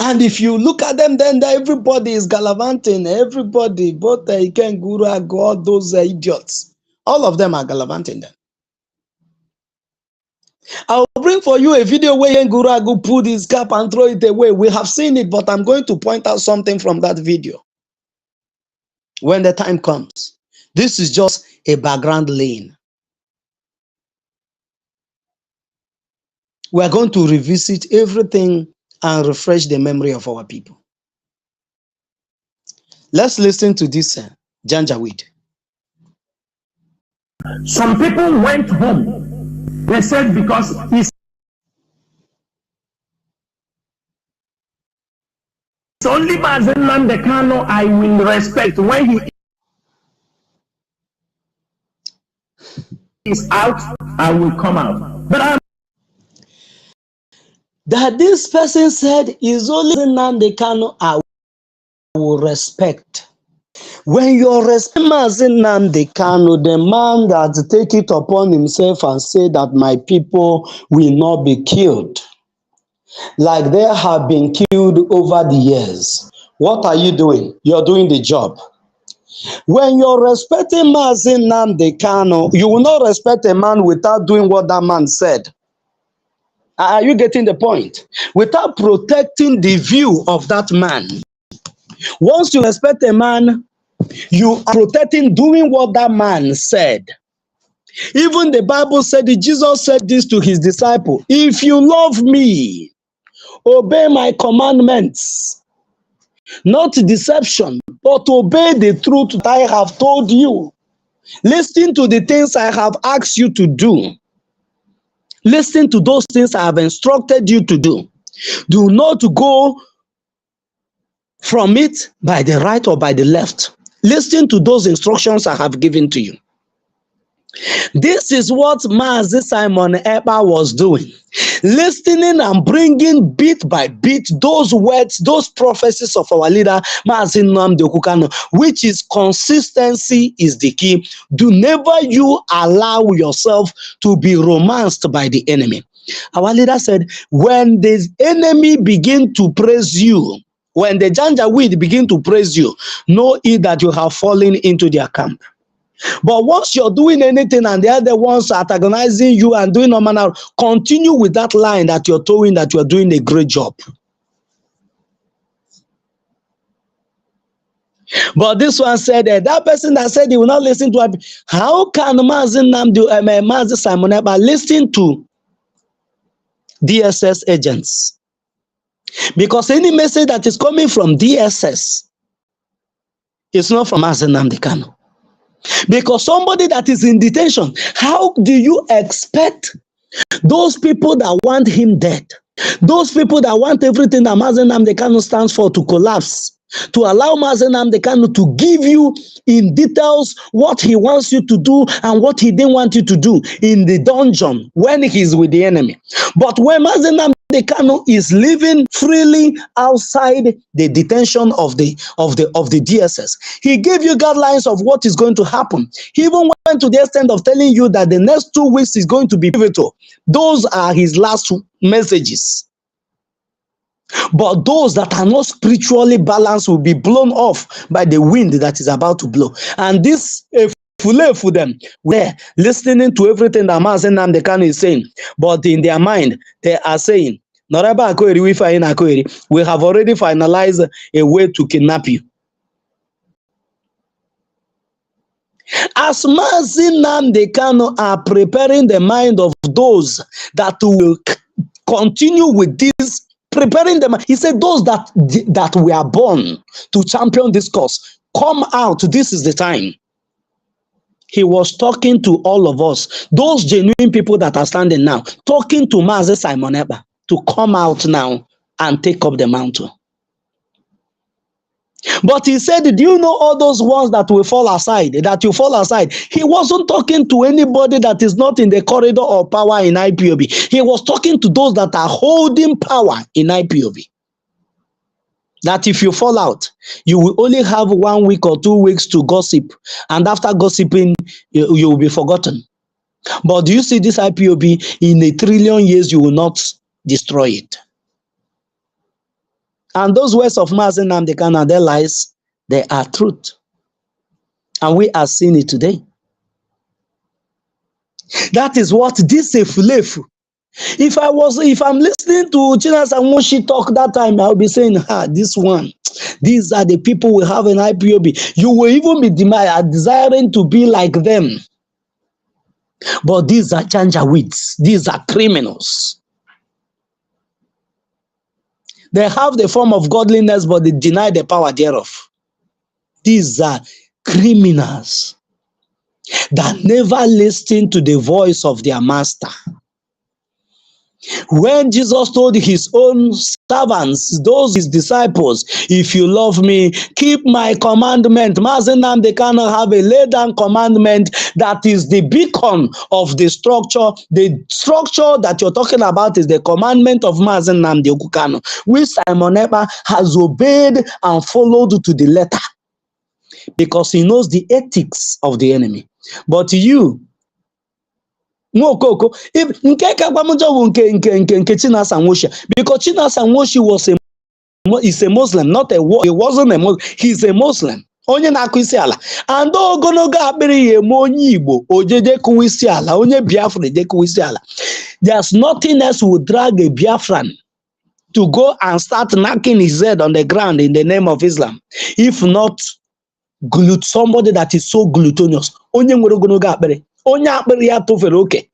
And if you look at them, then everybody is gallivanting. Everybody, both Iken, Guru, all those idiots, all of them are gallivanting them. I'll bring for you a video where Nguragu put his cap and throw it away. We have seen it, but I'm going to point out something from that video when the time comes. This is just a background lane. We're going to revisit everything and refresh the memory of our people. Let's listen to this Janjaweed. Some people went home. They said because it's only Mazen Namdekan I will respect when he is out, I will come out. But that this person said is only Namdekan I will respect. When you respect Mazi Nnamdi Kanu, the man that take it upon himself and say that my people will not be killed, like they have been killed over the years, what are you doing? You're doing the job. When you're respecting Mazi Nnamdi Kanu, you will not respect a man without doing what that man said. Are you getting the point? Without protecting the view of that man. Once you respect a man, you are protecting doing what that man said. Even the Bible said, Jesus said this to his disciple: if you love me, obey my commandments. Not deception, but obey the truth that I have told you. Listen to the things I have asked you to do. Listen to those things I have instructed you to do. Do not go from it by the right or by the left. Listen to those instructions I have given to you. This is what Mazi Simon Ekpa was doing. Listening and bringing bit by bit those words, those prophecies of our leader, Mazi Nnamdi Kanu, which is consistency is the key. Do never you allow yourself to be romanced by the enemy. Our leader said, when the enemy begin to praise you, when the Janjaweed begin to praise you, know it that you have fallen into their camp. But once you're doing anything and the other ones are antagonizing you and doing no manner, continue with that line that you're towing, that you're doing a great job. But this one said that person that said he will not listen to it. How can Mazi Simon Ekpa listen to DSS agents? Because any message that is coming from DSS is not from Mazi Nnamdi Kanu. Because somebody that is in detention, how do you expect those people that want him dead, those people that want everything that Mazi Nnamdi Kanu stands for to collapse, to allow Mazi Nnamdi Kanu to give you in details what he wants you to do and what he didn't want you to do in the dungeon when he's with the enemy? But when Mazi Nnamdi Kanu is living freely outside the detention of the DSS, he gave you guidelines of what is going to happen. He even went to the extent of telling you that the next 2 weeks is going to be pivotal. Those are his last messages. But those that are not spiritually balanced will be blown off by the wind that is about to blow. And this for them, they're listening to everything that Mazi Nnamdi Kanu is saying, but in their mind, they are saying, we have already finalized a way to kidnap you. As Mazi Nnamdi Kanu are preparing the mind of those that will continue with this, preparing them, he said, those that were born to champion this cause, come out, this is the time. He was talking to all of us, those genuine people that are standing now, talking to Mazi Simon Ekpa to come out now and take up the mantle. But he said, do you know all those ones that will fall aside, that you fall aside? He wasn't talking to anybody that is not in the corridor of power in IPOB. He was talking to those that are holding power in IPOB. That if you fall out, you will only have 1 week or 2 weeks to gossip. And after gossiping, you will be forgotten. But do you see this IPOB? In 1 trillion years, you will not destroy it. And those words of Mazi Nnamdi Kanu and their lies, they are truth. And we are seeing it today. That is what this Efulefu. If I'm listening to Chinasa when she talk that time, I'll be saying, this one, these are the people we have in IPOB. You will even be desiring to be like them. But these are Janjaweeds. These are criminals. They have the form of godliness, but they deny the power thereof. These are criminals that never listen to the voice of their master. When Jesus told his own servants, those his disciples, if you love me, keep my commandment. Mazi Nnamdi Kanu have a laid down commandment that is the beacon of the structure. The structure that you're talking about is the commandment of Mazi Nnamdi Kanu, which Simon Ekpa has obeyed and followed to the letter. because he knows the ethics of the enemy. But you, Nwokoko, if nke ka gwamujo wu nke Chinasa Nwoshi, because Chinasa Nwoshi is a Muslim, not he wasn't a Muslim, he's a Muslim. Onye na-akụ isi ala, and ogologo akpịrị ya eme onye Igbo ojeje kụwa isi ala, onye Biafra eje kụwa isi ala. There's nothing else would drag a Biafran to go and start knocking his head on the ground in the name of Islam, if not somebody that is so gluttonous. Onye nwere ogologo akpịrị, onye akpịrị ya tofere oke.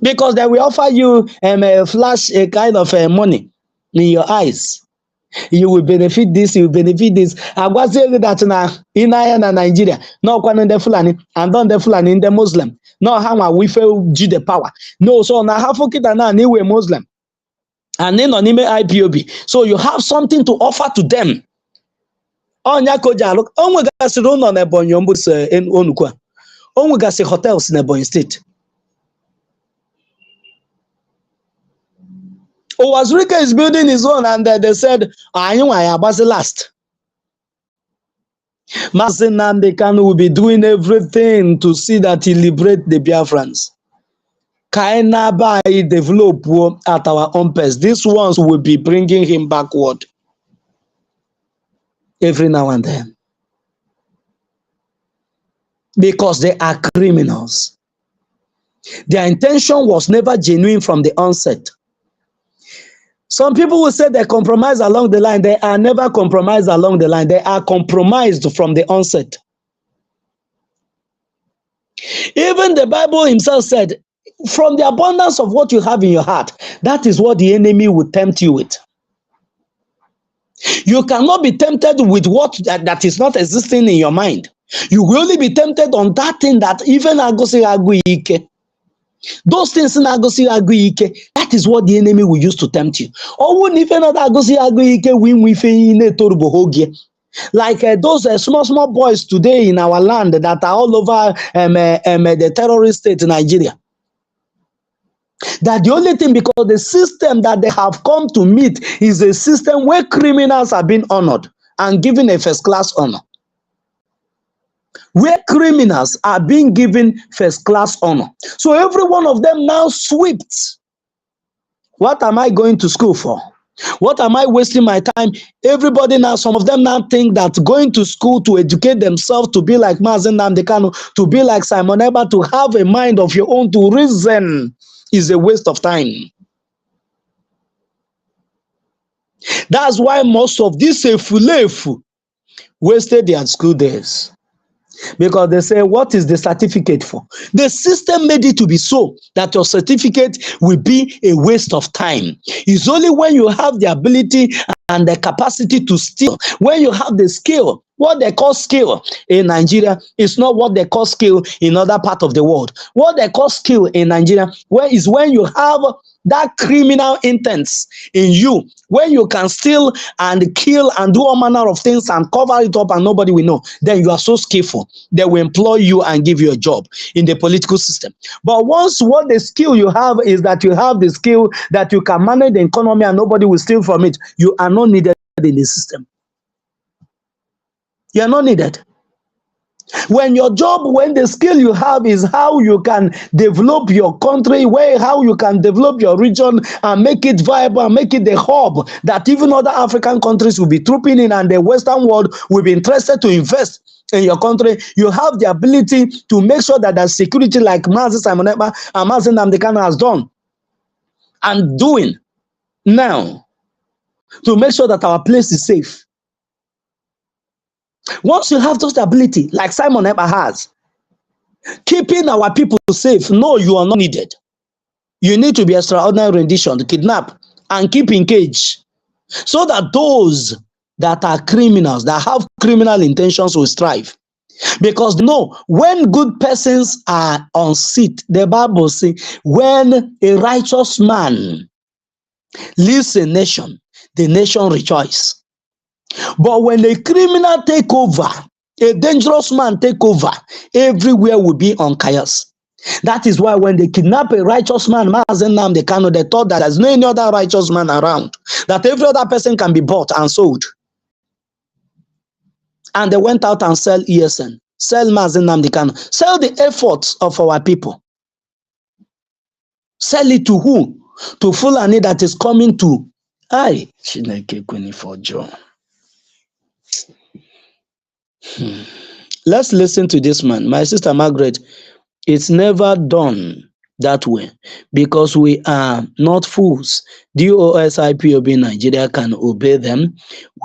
Because they will offer you a flash, a kind of money in your eyes. You will benefit this, you will benefit this. I was saying that now in Nigeria, no one in the Fulani, and don't the Fulani in the Muslim. No, how we feel the power. No, so now half of it and now anyway Muslim. And then on IPOB. So you have something to offer to them. On Yakoja, look, oh my gosh, don't know about Yombus in Onukwa. Oh my gosh, hotels in Ebonyi State. Owazurika is building his own, and they said, I was the last. Mazen Nnamdi Kanu will be doing everything to see that he liberates the Biafrans. Kainaba develop at our own pace. These ones will be bringing him backward every now and then. Because they are criminals. Their intention was never genuine from the onset. Some people will say they compromise along the line. They are never compromised along the line. They are compromised from the onset. Even the Bible himself said, from the abundance of what you have in your heart, that is what the enemy will tempt you with. You cannot be tempted with what that is not existing in your mind. You will only be tempted on that thing that even agosi aguike. Those things in agosi aguike, that is what the enemy will use to tempt you. Or wouldn't even not agosi aguike win with like those small boys today in our land that are all over the terrorist state in Nigeria. That the only thing, because the system that they have come to meet is a system where criminals are being honored and given a first-class honor. Where criminals are being given first-class honor. So every one of them now swept. What am I going to school for? What am I wasting my time? Everybody now, some of them now think that going to school to educate themselves, to be like Mazen Nnamdi Kanu, to be like Simon Ekpa, to have a mind of your own, to reason, is a waste of time. That's why most of these Efulefu wasted their school days. Because they say, what is the certificate for? The system made it to be so that your certificate will be a waste of time. It's only when you have the ability and the capacity to steal, when you have the skill. What they call skill in Nigeria is not what they call skill in other parts of the world. What they call skill in Nigeria is when you have that criminal intent in you, when you can steal and kill and do all manner of things and cover it up and nobody will know, then you are so skillful. They will employ you and give you a job in the political system. But once what the skill you have is that you have the skill that you can manage the economy and nobody will steal from it, you are not needed in the system. You are not needed. When your job, when the skill you have is how you can develop your country, how you can develop your region and make it viable and make it the hub that even other African countries will be trooping in and the Western world will be interested to invest in your country. You have the ability to make sure that there's security like Mazi Simon Ekpa and Mazi Nnamdi Kanu has done and doing now to make sure that our place is safe. Once you have those ability, like Simon Ekpa has, keeping our people safe, no, you are not needed. You need to be extraordinary rendition, kidnap, and keep in cage, so that those that are criminals, that have criminal intentions will strive. Because no, when good persons are on seat, the Bible says, when a righteous man leads a nation, the nation rejoices. But when a criminal take over, a dangerous man take over, everywhere will be on chaos. That is why when they kidnap a righteous man, Mazen Nnamdi Kanu, they thought that there's no any other righteous man around, that every other person can be bought and sold. and they went out and sell ESN, sell Mazi Nnamdi Kanu, sell the efforts of our people. Sell it to who? To Fulani that is coming to. Aye, Chineke Kweni for John. Let's listen to this man. My sister Margaret, it's never done that way because we are not fools. DOS IPOB Nigeria can obey them.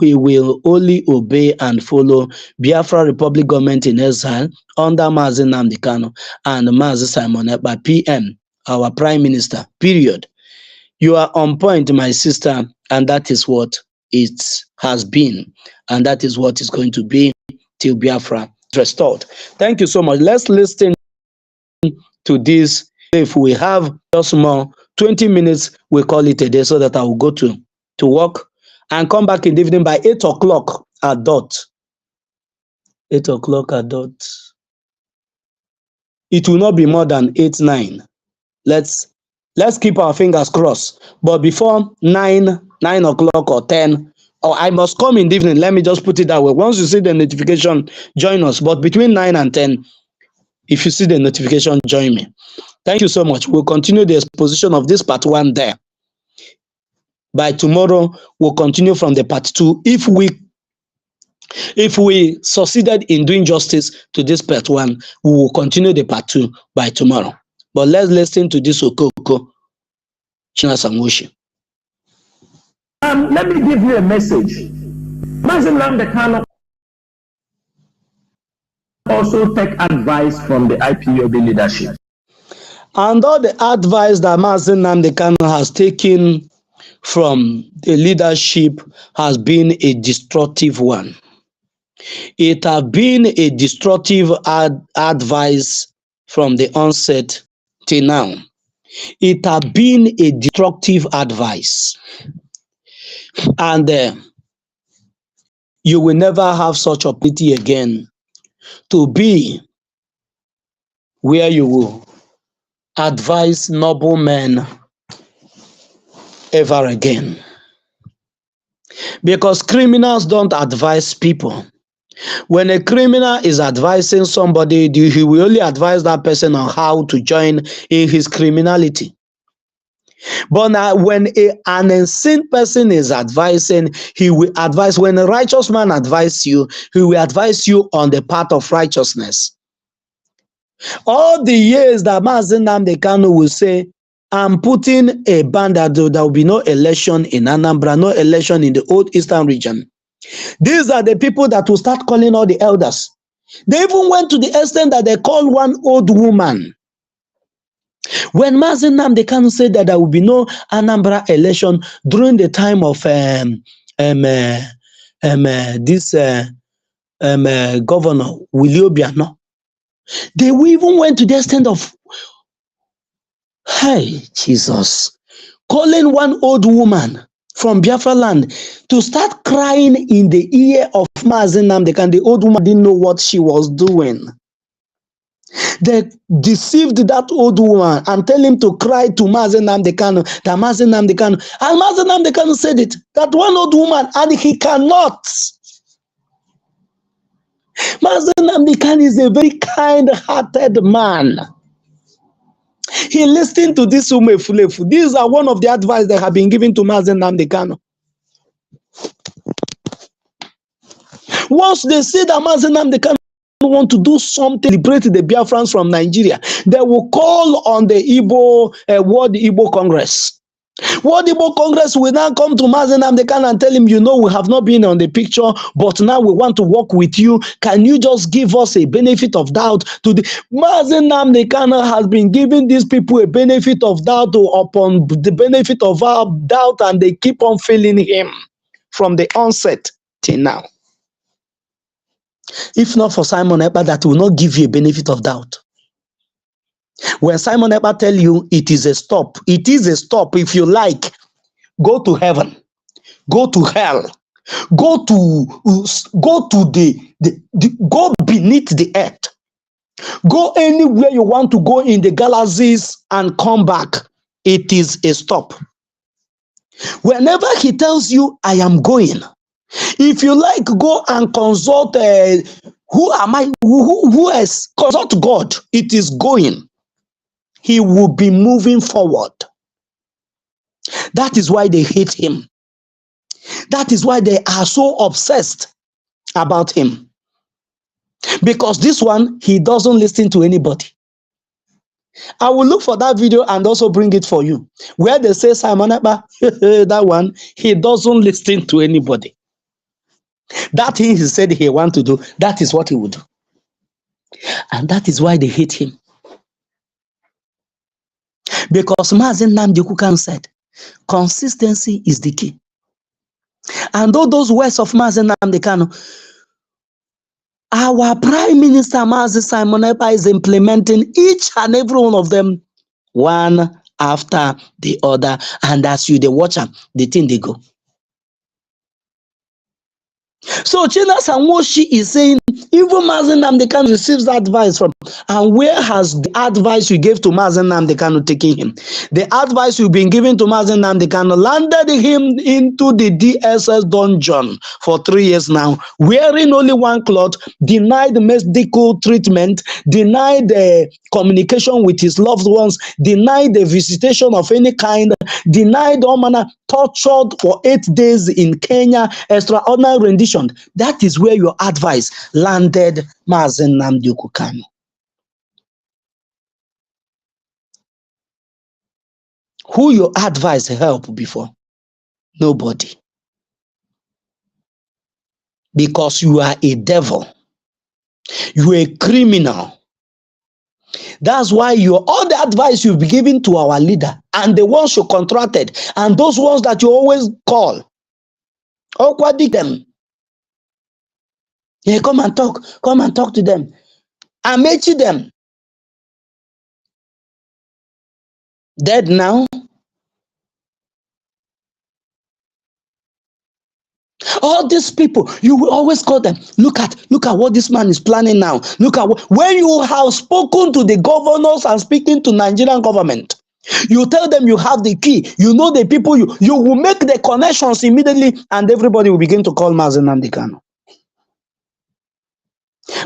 We will only obey and follow Biafra Republic government in exile under Mazi Nnamdi Kanu and Mazi Simon Ekpa PM, our prime minister, period. You are on point, my sister, and that is what it has been, and that is what is going to be till Biafra is restored. Thank you so much. Let's listen to this. If we have just more 20 minutes, we call it a day so that I will go to work and come back in the evening by 8 o'clock at dot. 8 o'clock at dot. It will not be more than 8, 9. Let's keep our fingers crossed. But before 9 o'clock or 10, or I must come in the evening. Let me just put it that way. Once you see the notification, join us. But between 9 and 10, if you see the notification, join me. Thank you so much. We'll continue the exposition of this part 1 there. By tomorrow, we'll continue from the part 2. If we succeeded in doing justice to this part 1, we will continue the part 2 by tomorrow. But let's listen to this Okoko Chinasa Moshi. Let me give you a message. Mazi Nnamdi Kanu also take advice from the IPOB leadership. And all the advice that Mazi Nnamdi Kanu has taken from the leadership has been a destructive one. It has been a destructive advice from the onset till now. It has been a destructive advice. And you will never have such opportunity again to be where you will advise noble men ever again. Because criminals don't advise people. When a criminal is advising somebody, he will only advise that person on how to join in his criminality. But now, when an insane person is advising, he will advise. When a righteous man advises you, he will advise you on the path of righteousness. All the years that Mazi Nnamdi Kanu will say, I'm putting a ban that there will be no election in Anambra, no election in the old eastern region. These are the people that will start calling all the elders. They even went to the extent that they called one old woman. When Mazi Nnamdi Kanu said that there will be no Anambra election during the time of Governor Willie Obiano, they even went to the extent of, hey, Jesus, calling one old woman from Biafra land to start crying in the ear of Mazi Nnamdi Kanu. The old woman didn't know what she was doing. They deceived that old woman and tell him to cry to Mazi Nnamdi Kanu, that Mazi Nnamdi Kanu. And Mazi Nnamdi Kanu said it, that one old woman, and he cannot. Mazi Nnamdi Kanu is a very kind-hearted man. He listened to this Umefulefu. These are one of the advice that have been given to Mazi Nnamdi Kanu. Once they see that Mazi Nnamdi Kanu want to do something to liberate the Biafrans from Nigeria, they will call on the World Igbo Congress. World Igbo Congress will now come to Mazi Nnamdi Kanu and tell him, you know, we have not been on the picture, but now we want to work with you. Can you just give us a benefit of doubt? To the Mazi Nnamdi Kanu has been giving these people a benefit of doubt upon the benefit of our doubt, and they keep on failing him from the onset till now. If not for Simon Ekpa, that will not give you a benefit of doubt. When Simon Ekpa tell you it is a stop, it is a stop. If you like, go to heaven, go to hell, go beneath the earth, go anywhere you want to go in the galaxies and come back. It is a stop. Whenever he tells you, I am going, If you like, go and consult who am I? Who else? Consult God. It is going. He will be moving forward. That is why they hate him. That is why they are so obsessed about him. Because this one, he doesn't listen to anybody. I will look for that video and also bring it for you. Where they say Simon Ekpa, that one, he doesn't listen to anybody. That thing he said he want to do, that is what he would do. And that is why they hate him. Because Mazen Nnamdi Kanu said, consistency is the key. And all those words of Mazen Nnamdi Kanu, our Prime Minister Mazi Simon Ekpa is implementing each and every one of them, one after the other. And as you they watch them, the thing they go. So Chinasa Nworu is saying, even Mazen Nnamdi Kanu receives advice from, and where has the advice you gave to Mazen Nnamdi Kanu taken him? The advice you've been giving to Mazen Nnamdi Kanu landed him into the DSS dungeon for 3 years now, wearing only one cloth, denied medical treatment, denied communication with his loved ones, denied the visitation of any kind, denied all manner, tortured for 8 days in Kenya, extraordinary rendition. That is where your advice landed Mazen Nnamdi Kanu. Who your advice help before? Nobody. Because you are a devil. You are a criminal. That's why all the advice you've been giving to our leader and the ones you contracted and those ones that you always call, awkward them. Yeah, come and talk to them. Amechi them. Dead now. All these people, you will always call them. Look at what this man is planning now. Look at when you have spoken to the governors and speaking to Nigerian government, you tell them you have the key. You know the people. You will make the connections immediately, and everybody will begin to call Mazen Nnamdi Kanu.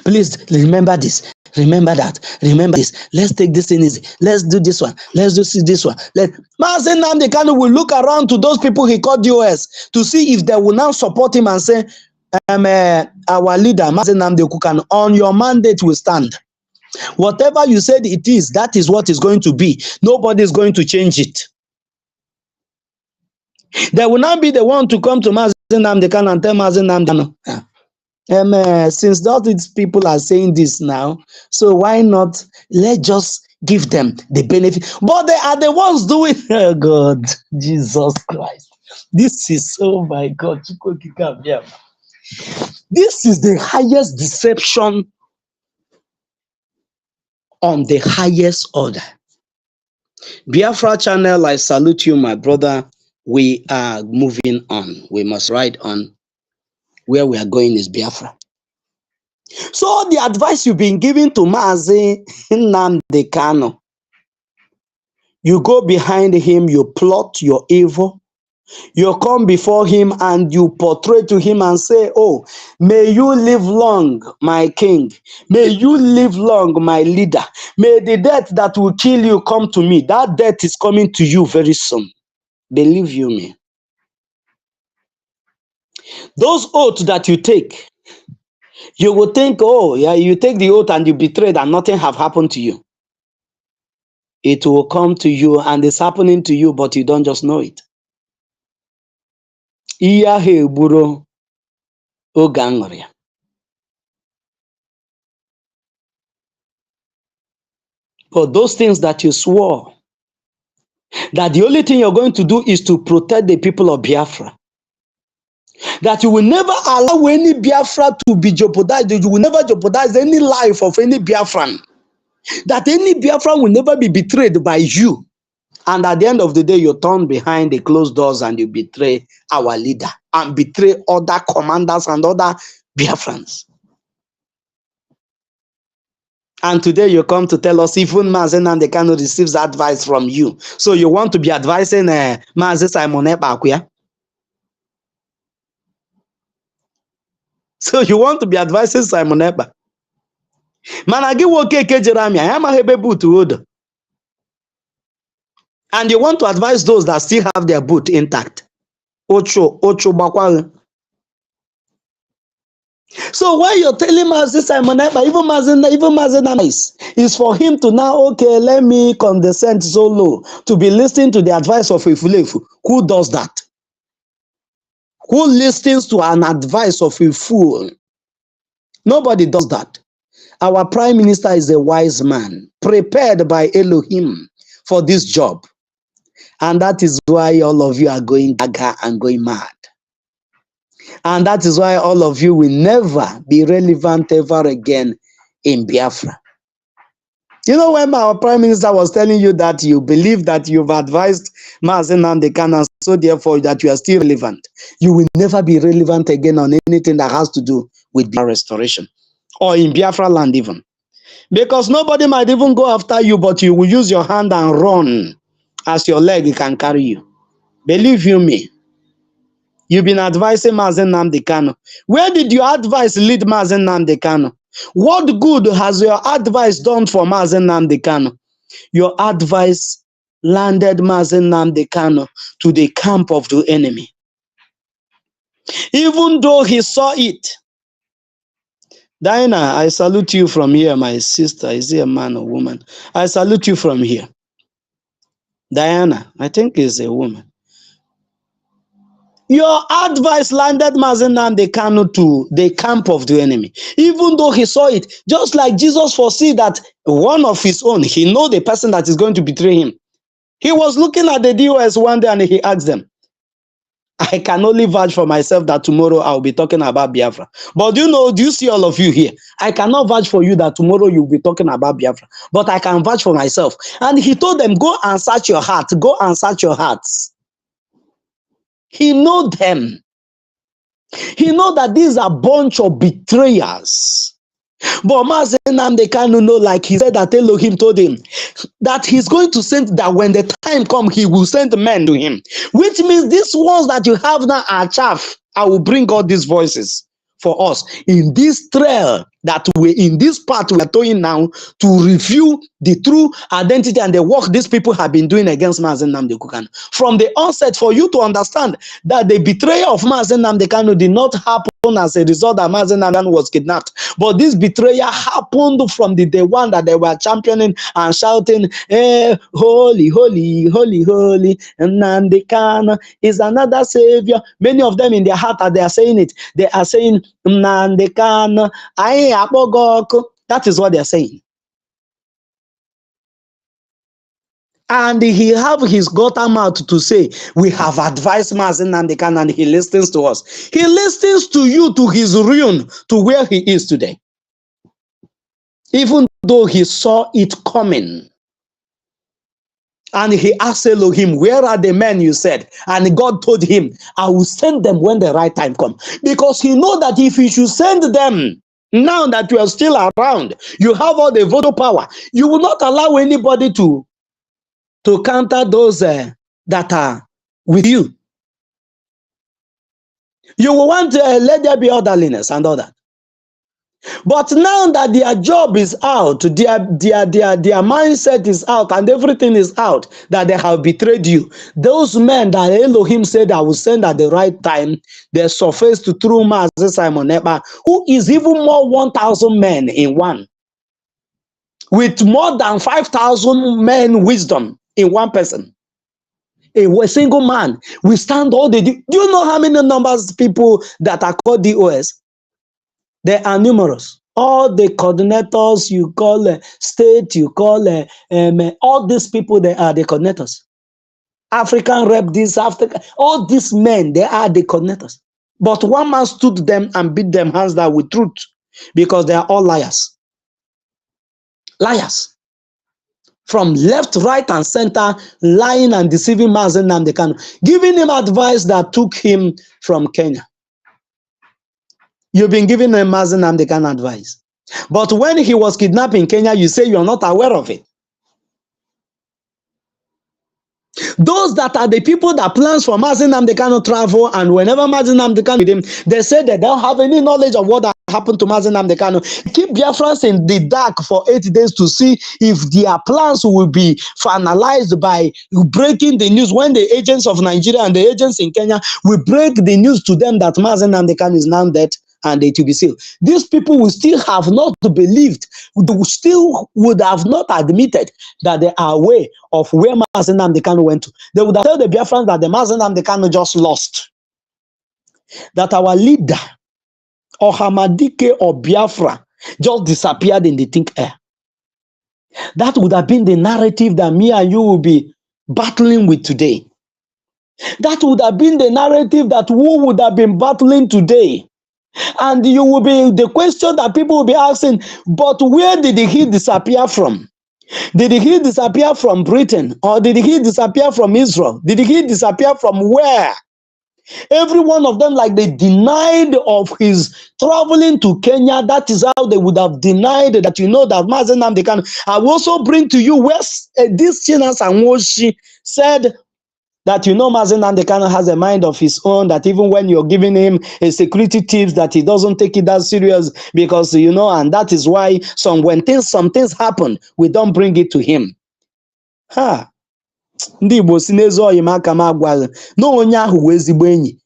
Please remember this. Remember that. Remember this. Let's take this thing easy. Let's do this one. Let's do this one. Mazen Nnamdi Kanu will look around to those people he called DOS to see if they will now support him and say, our leader, Mazen Nnamdi Kanu, on your mandate will stand. Whatever you said it is, that is what is going to be. Nobody is going to change it. They will not be the one to come to Mazen Nnamdi Kanu and tell Mazen Nnamdi Kanu, since all these people are saying this now, so why not let's just give them the benefit? But they are the ones doing. Oh God, Jesus Christ! This is, oh my God, this is the highest deception on the highest order. Biafra channel, I salute you, my brother. We are moving on. We must ride on. Where we are going is Biafra. So the advice you've been giving to Mazen Nnamdi Kanu, you go behind him, you plot your evil, you come before him and you portray to him and say, oh, may you live long, my king. May you live long, my leader. May the death that will kill you come to me. That death is coming to you very soon. Believe you me. Those oaths that you take, you will think, oh, yeah, you take the oath and you betrayed and nothing have happened to you. It will come to you and it's happening to you, but you don't just know it. But those things that you swore, that the only thing you're going to do is to protect the people of Biafra, that you will never allow any Biafra to be jeopardized, you will never jeopardize any life of any Biafran, that any Biafran will never be betrayed by you. And at the end of the day, you turn behind the closed doors and you betray our leader and betray other commanders and other Biafrans. And today you come to tell us even Mazen Nnamdi Kanu receives advice from you. So you want to be advising Mazen Simon Ekpa? So you want to be advising Simon Ekpa? Mana gị nwoke ke jere amị, anyị amaghị ebe boot wodo. And you want to advise those that still have their boot intact. Ocho bakwa. So why you're telling Mazi Simon Ekpa, even Mazi is for him to now, okay, let me condescend so low to be listening to the advice of a Ifulefu. Who does that? Who listens to an advice of a fool? Nobody does that. Our prime minister is a wise man, prepared by Elohim for this job. And that is why all of you are going gaga and going mad. And that is why all of you will never be relevant ever again in Biafra. You know, when our prime minister was telling you that you believe that you've advised Mazi Nnamdi Kanu, so therefore that you are still relevant, you will never be relevant again on anything that has to do with Biafra restoration or in Biafra land even. Because nobody might even go after you, but you will use your hand and run as your leg can carry you. Believe you me. You've been advising Mazi Nnamdi Kanu. Where did your advice lead Mazi Nnamdi Kanu? What good has your advice done for Mazi Nnamdi Kanu? Your advice landed Mazi Nnamdi Kanu to the camp of the enemy. Even though he saw it. Diana, I salute you from here, my sister. Is he a man or woman? I salute you from here. Diana, I think is a woman. Your advice landed Mazi Nnamdi Kanu to the camp of the enemy. Even though he saw it, just like Jesus foresee that one of his own, he know the person that is going to betray him. He was looking at the DOS one day and he asked them, I can only vouch for myself that tomorrow I'll be talking about Biafra. But do you see all of you here? I cannot vouch for you that tomorrow you'll be talking about Biafra. But I can vouch for myself. And he told them, go and search your heart. Go and search your hearts. He know them. He know that these are a bunch of betrayers. But Mazi Nnamdi Kanu know, like he said that Elohim told him, that he's going to send, that when the time comes, he will send men to him. Which means these ones that you have now are chaff. I will bring all these voices for us in this trail that in this part we are doing now to review the true identity and the work these people have been doing against Mazi Nnamdi Kanu. From the onset, for you to understand that the betrayal of Mazi Nnamdi Kanu did not happen as a result that Mazi Nnamdi Kanu was kidnapped, but this betrayal happened from the day one that they were championing and shouting, holy, holy, holy, holy, Nnamdi Kanu is another savior. Many of them in their heart, they are saying it. They are saying, Nnamdi Kanu, that is what they are saying. And he have his gutter mouth to say, we have advised Mazi Nnamdi Kanu and he listens to us. He listens to you to his ruin, to where he is today. Even though he saw it coming. And he asked Elohim, where are the men you said? And God told him, I will send them when the right time comes. Because he know that if he should send them, now that you are still around, you have all the voter power, you will not allow anybody to counter those that are with you. You will want to let there be orderliness and all that. But now that their job is out, their mindset is out and everything is out, that they have betrayed you, those men that Elohim said I will send at the right time, they surfaced through Mazi Simon Ekpa, who is even more 1,000 men in one, with more than 5,000 men wisdom in one person. A single man will stand all the. Do you know how many numbers people that are called DOS? They are numerous. All the coordinators you call state, you call all these people, they are the coordinators. African rep, this Africa, all these men, they are the coordinators. But one man stood them and beat them hands down with truth, because they are all liars. Liars. From left, right, and center, lying and deceiving Mazi Nnamdi Kanu, giving him advice that took him from Kenya. You've been giving him Mazi Nnamdi Kanu advice. But when he was kidnapped in Kenya, you say you are not aware of it. Those that are the people that plans for Mazi Nnamdi Kanu travel, and whenever Mazi Nnamdi Kanu with him, they say that they don't have any knowledge of what happened to Mazi Nnamdi Kanu. Keep Biafrans in the dark for 8 days to see if their plans will be finalized by breaking the news when the agents of Nigeria and the agents in Kenya will break the news to them that Mazi Nnamdi Kanu is now dead and it will be sealed. These people will still have not believed, they still would have not admitted that they are aware of where Mazi Nnamdi Kanu went to. They would have told the Biafrans that the Mazi Nnamdi Kanu just lost. That our leader, or Hamadike or Biafra, just disappeared in the thin air. That would have been the narrative that me and you will be battling with today. That would have been the narrative that we would have been battling today. And you will be the question that people will be asking, but where did he disappear from? Did he disappear from Britain? Or did he disappear from Israel? Did he disappear from where? Every one of them, like they denied of his traveling to Kenya. That is how they would have denied that, you know, that Mazi Nnamdi Kanu. I will also bring to you where this Chinasa and Nworu said that, you know, Mazi Nnamdi Kanu has a mind of his own, that even when you're giving him a security tips, that he doesn't take it that serious because, you know, and that is why some things happen, we don't bring it to him. Ha! Ndị Igbo si n'ezi oyi m aka m agwaghị na onye ahụ wee ezigbo enyi.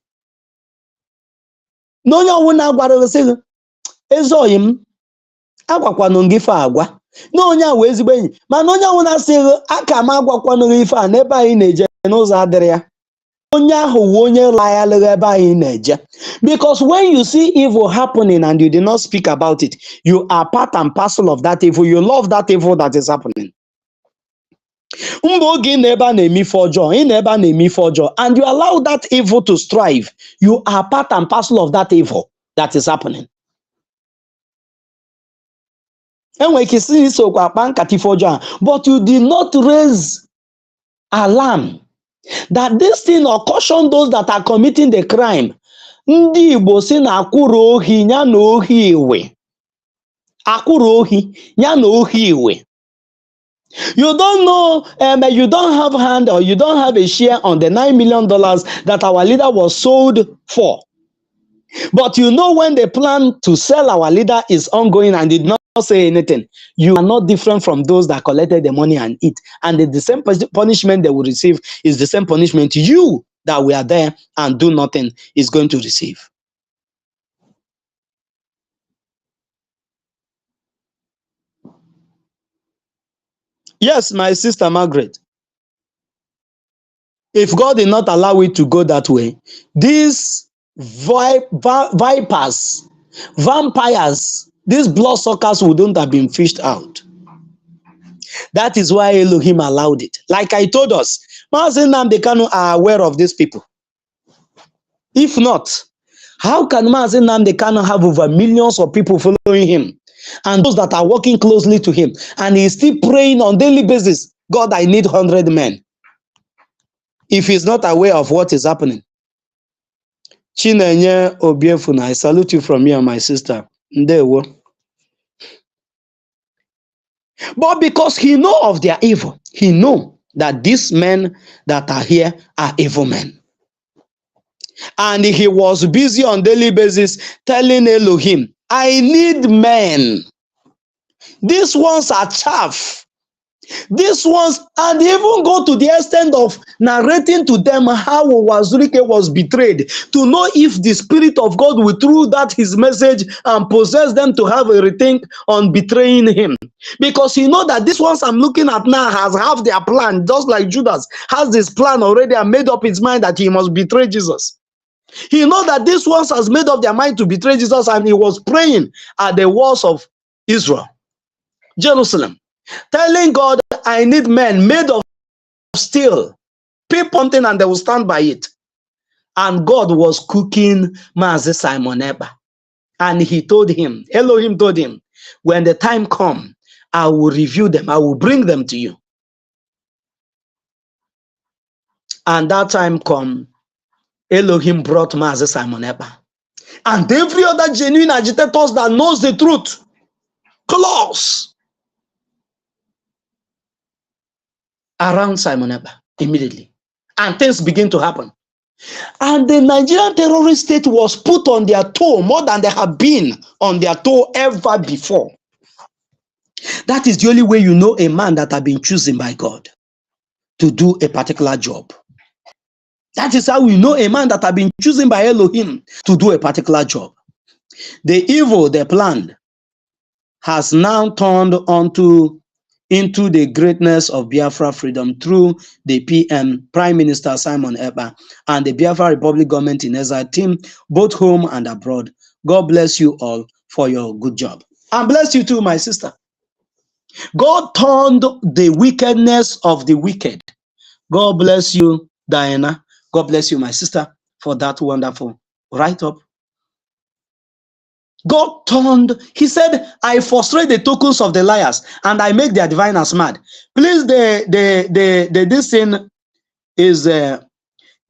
Na onye ọwụ na-agwara sị gị ezi oyi m agwakwanụ gị ife agwa. Na onye ahụ wee ezigbo enyi. Mana onye ọwụ na-asị gị aka m agwakwanụ gị ife a n'ebe anyị na-eje n'ụzọ adịrị ya. Onye ahụ wụ onye layalịghị ebe anyị na-eje. Because when you see evil happening and you did not speak about it, you are part and parcel of that evil. You love that evil that is happening. And you allow that evil to strive, you are part and parcel of that evil that is happening. But you did not raise alarm that this thing or caution those that are committing the crime. Ndị Igbo si na akwụrụ ohi ya na ohi iwe. Akwụrụ ohi ya na ohi iwe. You don't know, you don't have hand or you don't have a share on the $9 million that our leader was sold for. But you know when the plan to sell our leader is ongoing and did not say anything, you are not different from those that collected the money and eat. And the same punishment they will receive is the same punishment you that were there and do nothing is going to receive. Yes, my sister Margaret. If God did not allow it to go that way, these vipers, vampires, these bloodsuckers wouldn't have been fished out. That is why Elohim allowed it. Like I told us, Mazi Nnamdi Kanu are aware of these people. If not, how can Mazi Nnamdi Kanu have over millions of people following him? And those that are working closely to him, and he's still praying on daily basis, God, I need 100 men. If he's not aware of what is happening. Chinenye Obiefuna, I salute you from here, my sister. Ndewo. But because he know of their evil, he know that these men that are here are evil men. And he was busy on daily basis telling Elohim, I need men. These ones are chaff. These ones, and even go to the extent of narrating to them how Wazurike was betrayed, to know if the Spirit of God will through that his message and possess them to have a rethink on betraying him. Because you know that these ones I'm looking at now has half their plan, just like Judas has this plan already and made up his mind that he must betray Jesus. He knows that these ones has made up their mind to betray Jesus, and he was praying at the walls of Israel, Jerusalem, telling God, I need men made of steel, pick something and they will stand by it. And God was cooking Mazi Simon Eba. And he told him, Elohim told him, when the time comes, I will review them, I will bring them to you. And that time come, Elohim brought Mazi Simon Eba. And every other genuine agitators that knows the truth, close around Simon Eba immediately. and things begin to happen. And the Nigerian terrorist state was put on their toe more than they have been on their toe ever before. That is the only way you know a man that has been chosen by God to do a particular job. That is how we know a man that has been chosen by Elohim to do a particular job. The evil they planned has now turned into the greatness of Biafra freedom through the PM, Prime Minister Simon Ekpa, and the Biafra Republic government in exile team, both home and abroad. God bless you all for your good job. And bless you too, my sister. God turned the wickedness of the wicked. God bless you, Diana. God bless you, my sister, for that wonderful write-up. God turned, he said, I frustrate the tokens of the liars and I make their diviners mad. Please, this thing is, the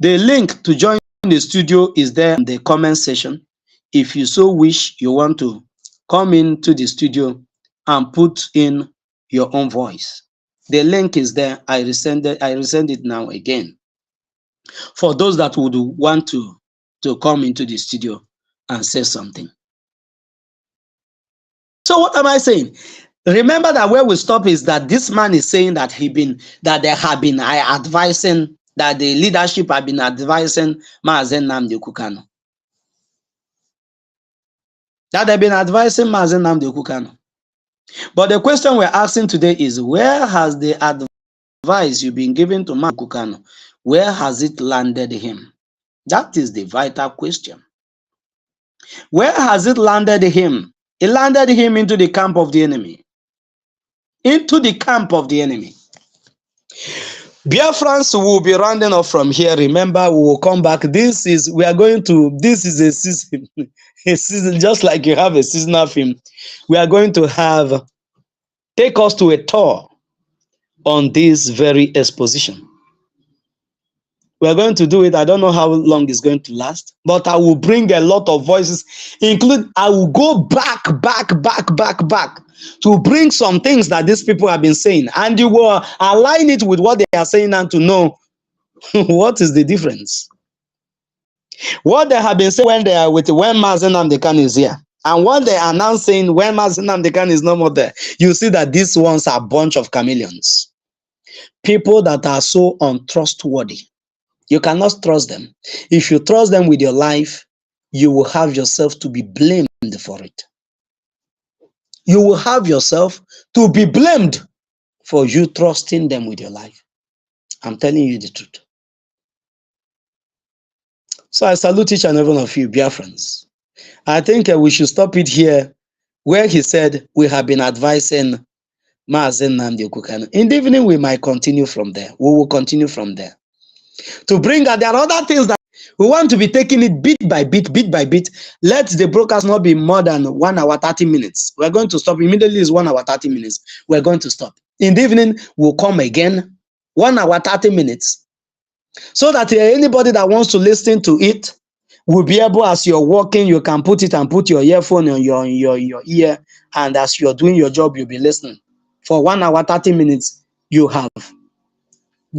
link to join the studio is there in the comment section. If you so wish, you want to come into the studio and put in your own voice. The link is there. I resend it now again. For those that would want to come into the studio and say something. So what am I saying? Remember that where we stop is that this man is saying that they have been advising, that the leadership have been advising Mazen Nnamdi Kanu. That they've been advising Mazen Nnamdi Kanu. But the question we're asking today is, where has the advice you've been given to Mazen Kanu, where has it landed him? That is the vital question. Where has it landed him? It landed him into the camp of the enemy. Into the camp of the enemy. Biafrans will be rounding up from here. Remember, we will come back. This is a season, a season, just like you have a seasonal film. We are going to take us to a tour on this very exposition. We are going to do it. I don't know how long it's going to last, but I will bring a lot of voices, I will go back to bring some things that these people have been saying, and you will align it with what they are saying and to know what is the difference. What they have been saying when Mazen Nnamdi Kanu is here, and what they are now saying when Mazen Nnamdi Kanu is no more there, you see that these ones are a bunch of chameleons. People that are so untrustworthy. You cannot trust them. If you trust them with your life, you will have yourself to be blamed for it. You will have yourself to be blamed for you trusting them with your life. I'm telling you the truth. So I salute each and every one of you, Biafrans. I think we should stop it here, where he said we have been advising Mazen Nnamdi Kanu. In the evening, we might continue from there. We will continue from there. To bring out, there are other things that we want to be taking it bit by bit. Let the broadcast not be more than 1 hour 30 minutes. We're going to stop immediately. It's 1 hour 30 minutes. We're going to stop. In the evening, we'll come again, 1 hour 30 minutes, so that anybody that wants to listen to it will be able, as you're walking, you can put it and put your earphone on your ear, and as you're doing your job, you'll be listening. For 1 hour 30 minutes, you have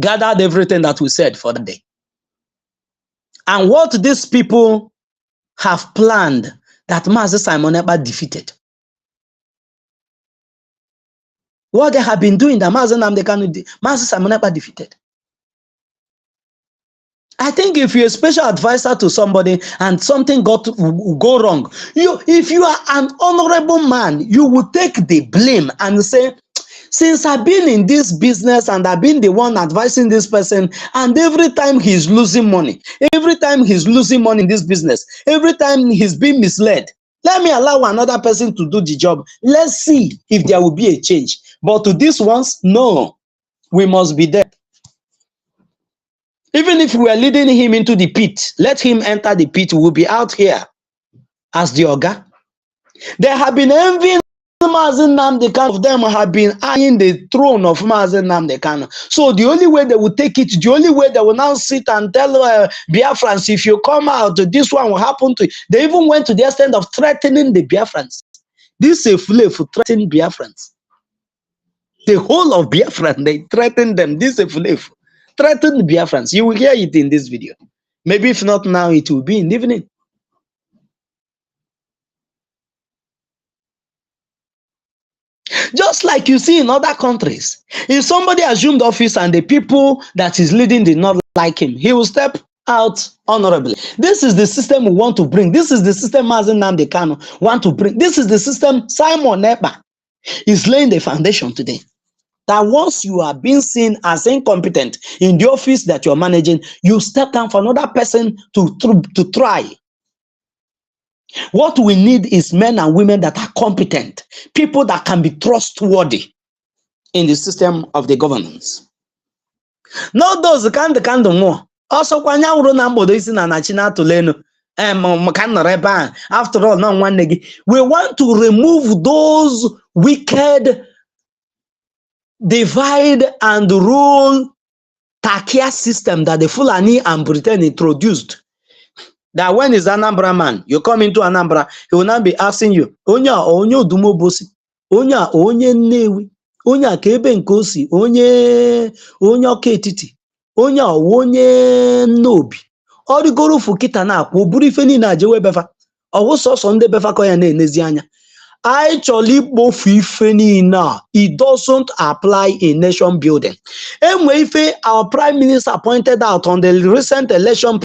gathered everything that we said for the day. And what these people have planned that Mazen Simon Ekpa defeated. What they have been doing that Mazen Simon Ekpa defeated. I think if you're a special advisor to somebody and something go wrong, if you are an honorable man, you will take the blame and say, since I've been in this business and I've been the one advising this person, and every time he's losing money, in this business, every time he's been misled, let me allow another person to do the job. Let's see if there will be a change. But to these ones, no, we must be there. Even if we are leading him into the pit, let him enter the pit. We'll be out here as the Oga. They have been envying Mazen Nnamdi Kanu. Of them have been eyeing the throne of Mazen Nnamdi Kanu. So the only way they will take it, the only way they will now sit and tell Biafrans, if you come out, this one will happen to you. They even went to the extent of threatening the Biafrans. This is a flavor for threatening Biafrans. The whole of Biafran, they threatened them. This is a flavor. threatened Biafrans. You will hear it in this video. Maybe if not now, it will be in the evening. Just like you see in other countries, if somebody assumed office and the people that is leading did not like him, he will step out honorably. This is the system we want to bring. This is the system Mazen Nnamdi Kanu want to bring. This is the system Simon Ekpa is laying the foundation today. That once you are being seen as incompetent in the office that you're managing, you step down for another person to try. What we need is men and women that are competent, people that can be trustworthy in the system of the governance. Not those kind more. Also, when you run a isi na China to learn, after all, no one we want to remove those wicked divide and rule Takia system that the Fulani and Britain introduced. That when is Anambra man, you come into Anambra, he will not be asking you, Onya Dumobosi, Onya Nnewi, Onya Kebe Nkosi, Onya Ketiti, Onya Nobi. Origoro Fukita na kwoburu ife niile ajewe befa. Owo soso nde befa ko ya na-enezi anya. Actually, both ife niile, it doesn't apply in nation building. Anyway, ife our prime minister pointed out on the recent election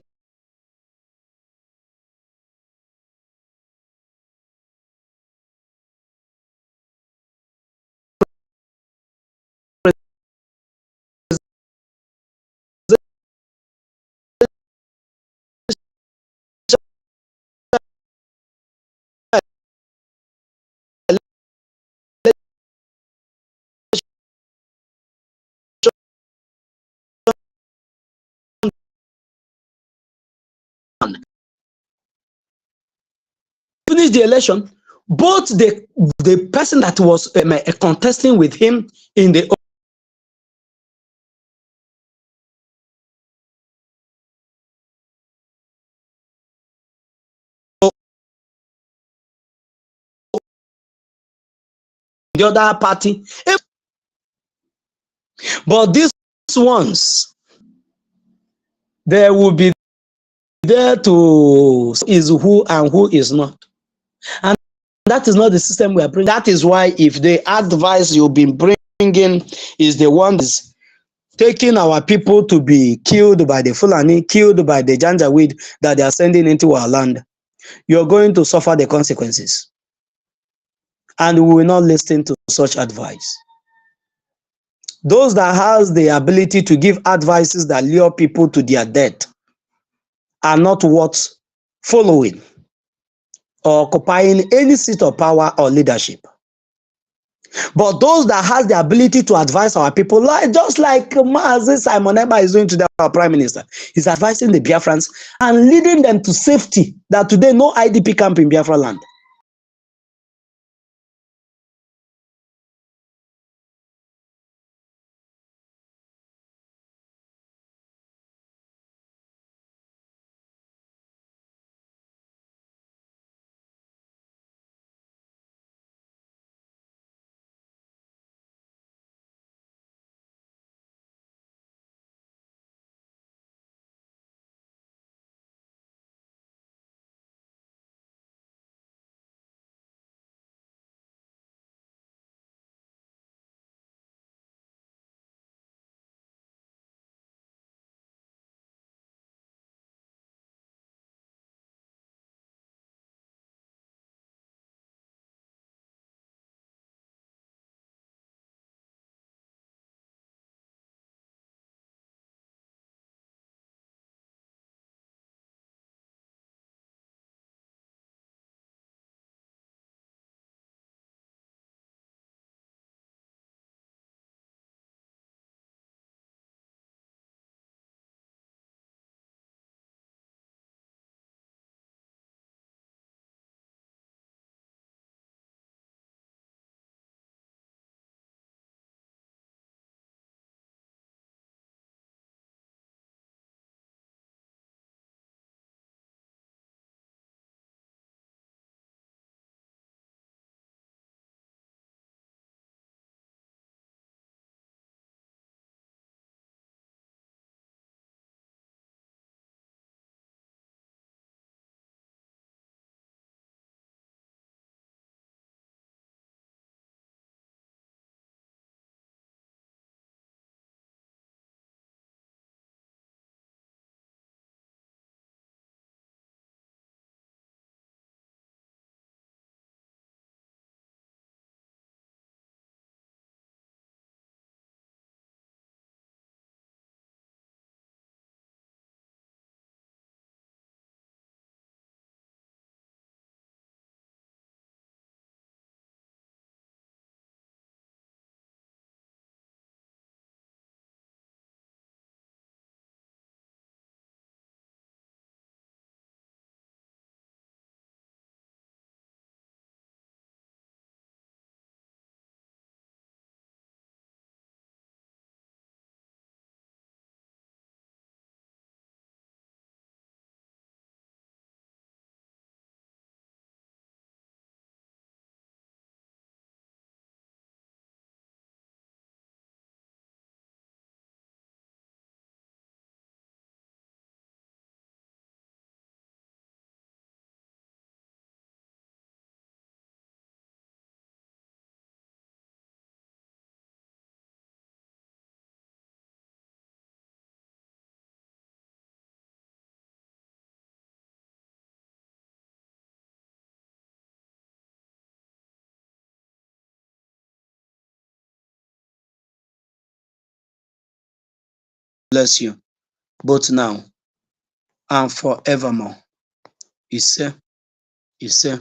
finished the election, both the person that was contesting with him in the other party, but these ones, they will be there to is who and who is not. And that is not the system we are bringing. That is why if the advice you've been bringing is the one that's taking our people to be killed by the Fulani, killed by the Janjaweed that they are sending into our land, you're going to suffer the consequences. And we will not listen to such advice. Those that has the ability to give advices that lure people to their death are not worth following or occupying any seat of power or leadership. But those that has the ability to advise our people, just like Mazi Simon Ekpa is doing today, our prime minister, is advising the Biafrans and leading them to safety, that today no IDP camp in Biafra land. bless you, both now and forevermore. Ise, ise,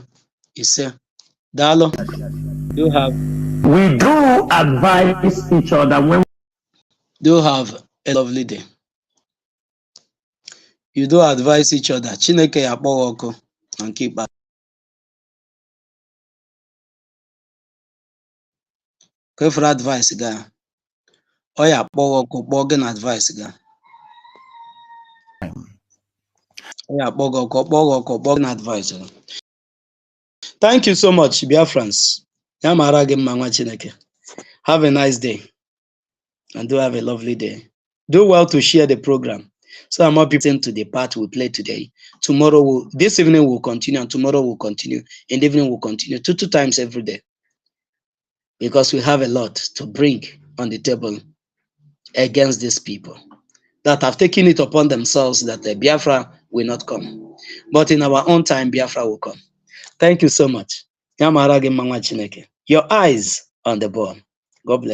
ise. Dalo, do have We do advise each other when a lovely day. You do advise each other. Chineke ya akpọghị ọkụ na nke ikpeazụ. Ka efere advice ga ọ ya akpọghị ọkụ kpọọ gị na advice ga. Ọ ya akpọghị ọkụ kpọọ gị na advice ga. Thank you so much, Biafrans. Ya mara gị mma nwa Chineke. Have a nice day and do have a lovely day. Do well to share the program so that more people listen to the part we played today. This evening we'll continue, and tomorrow we'll continue. In the evening we'll continue two times every day, because we have a lot to bring on the table against these people that have taken it upon themselves that the Biafra will not come. But in our own time, Biafra will come. Thank you so much. Your eyes on the ball. God bless.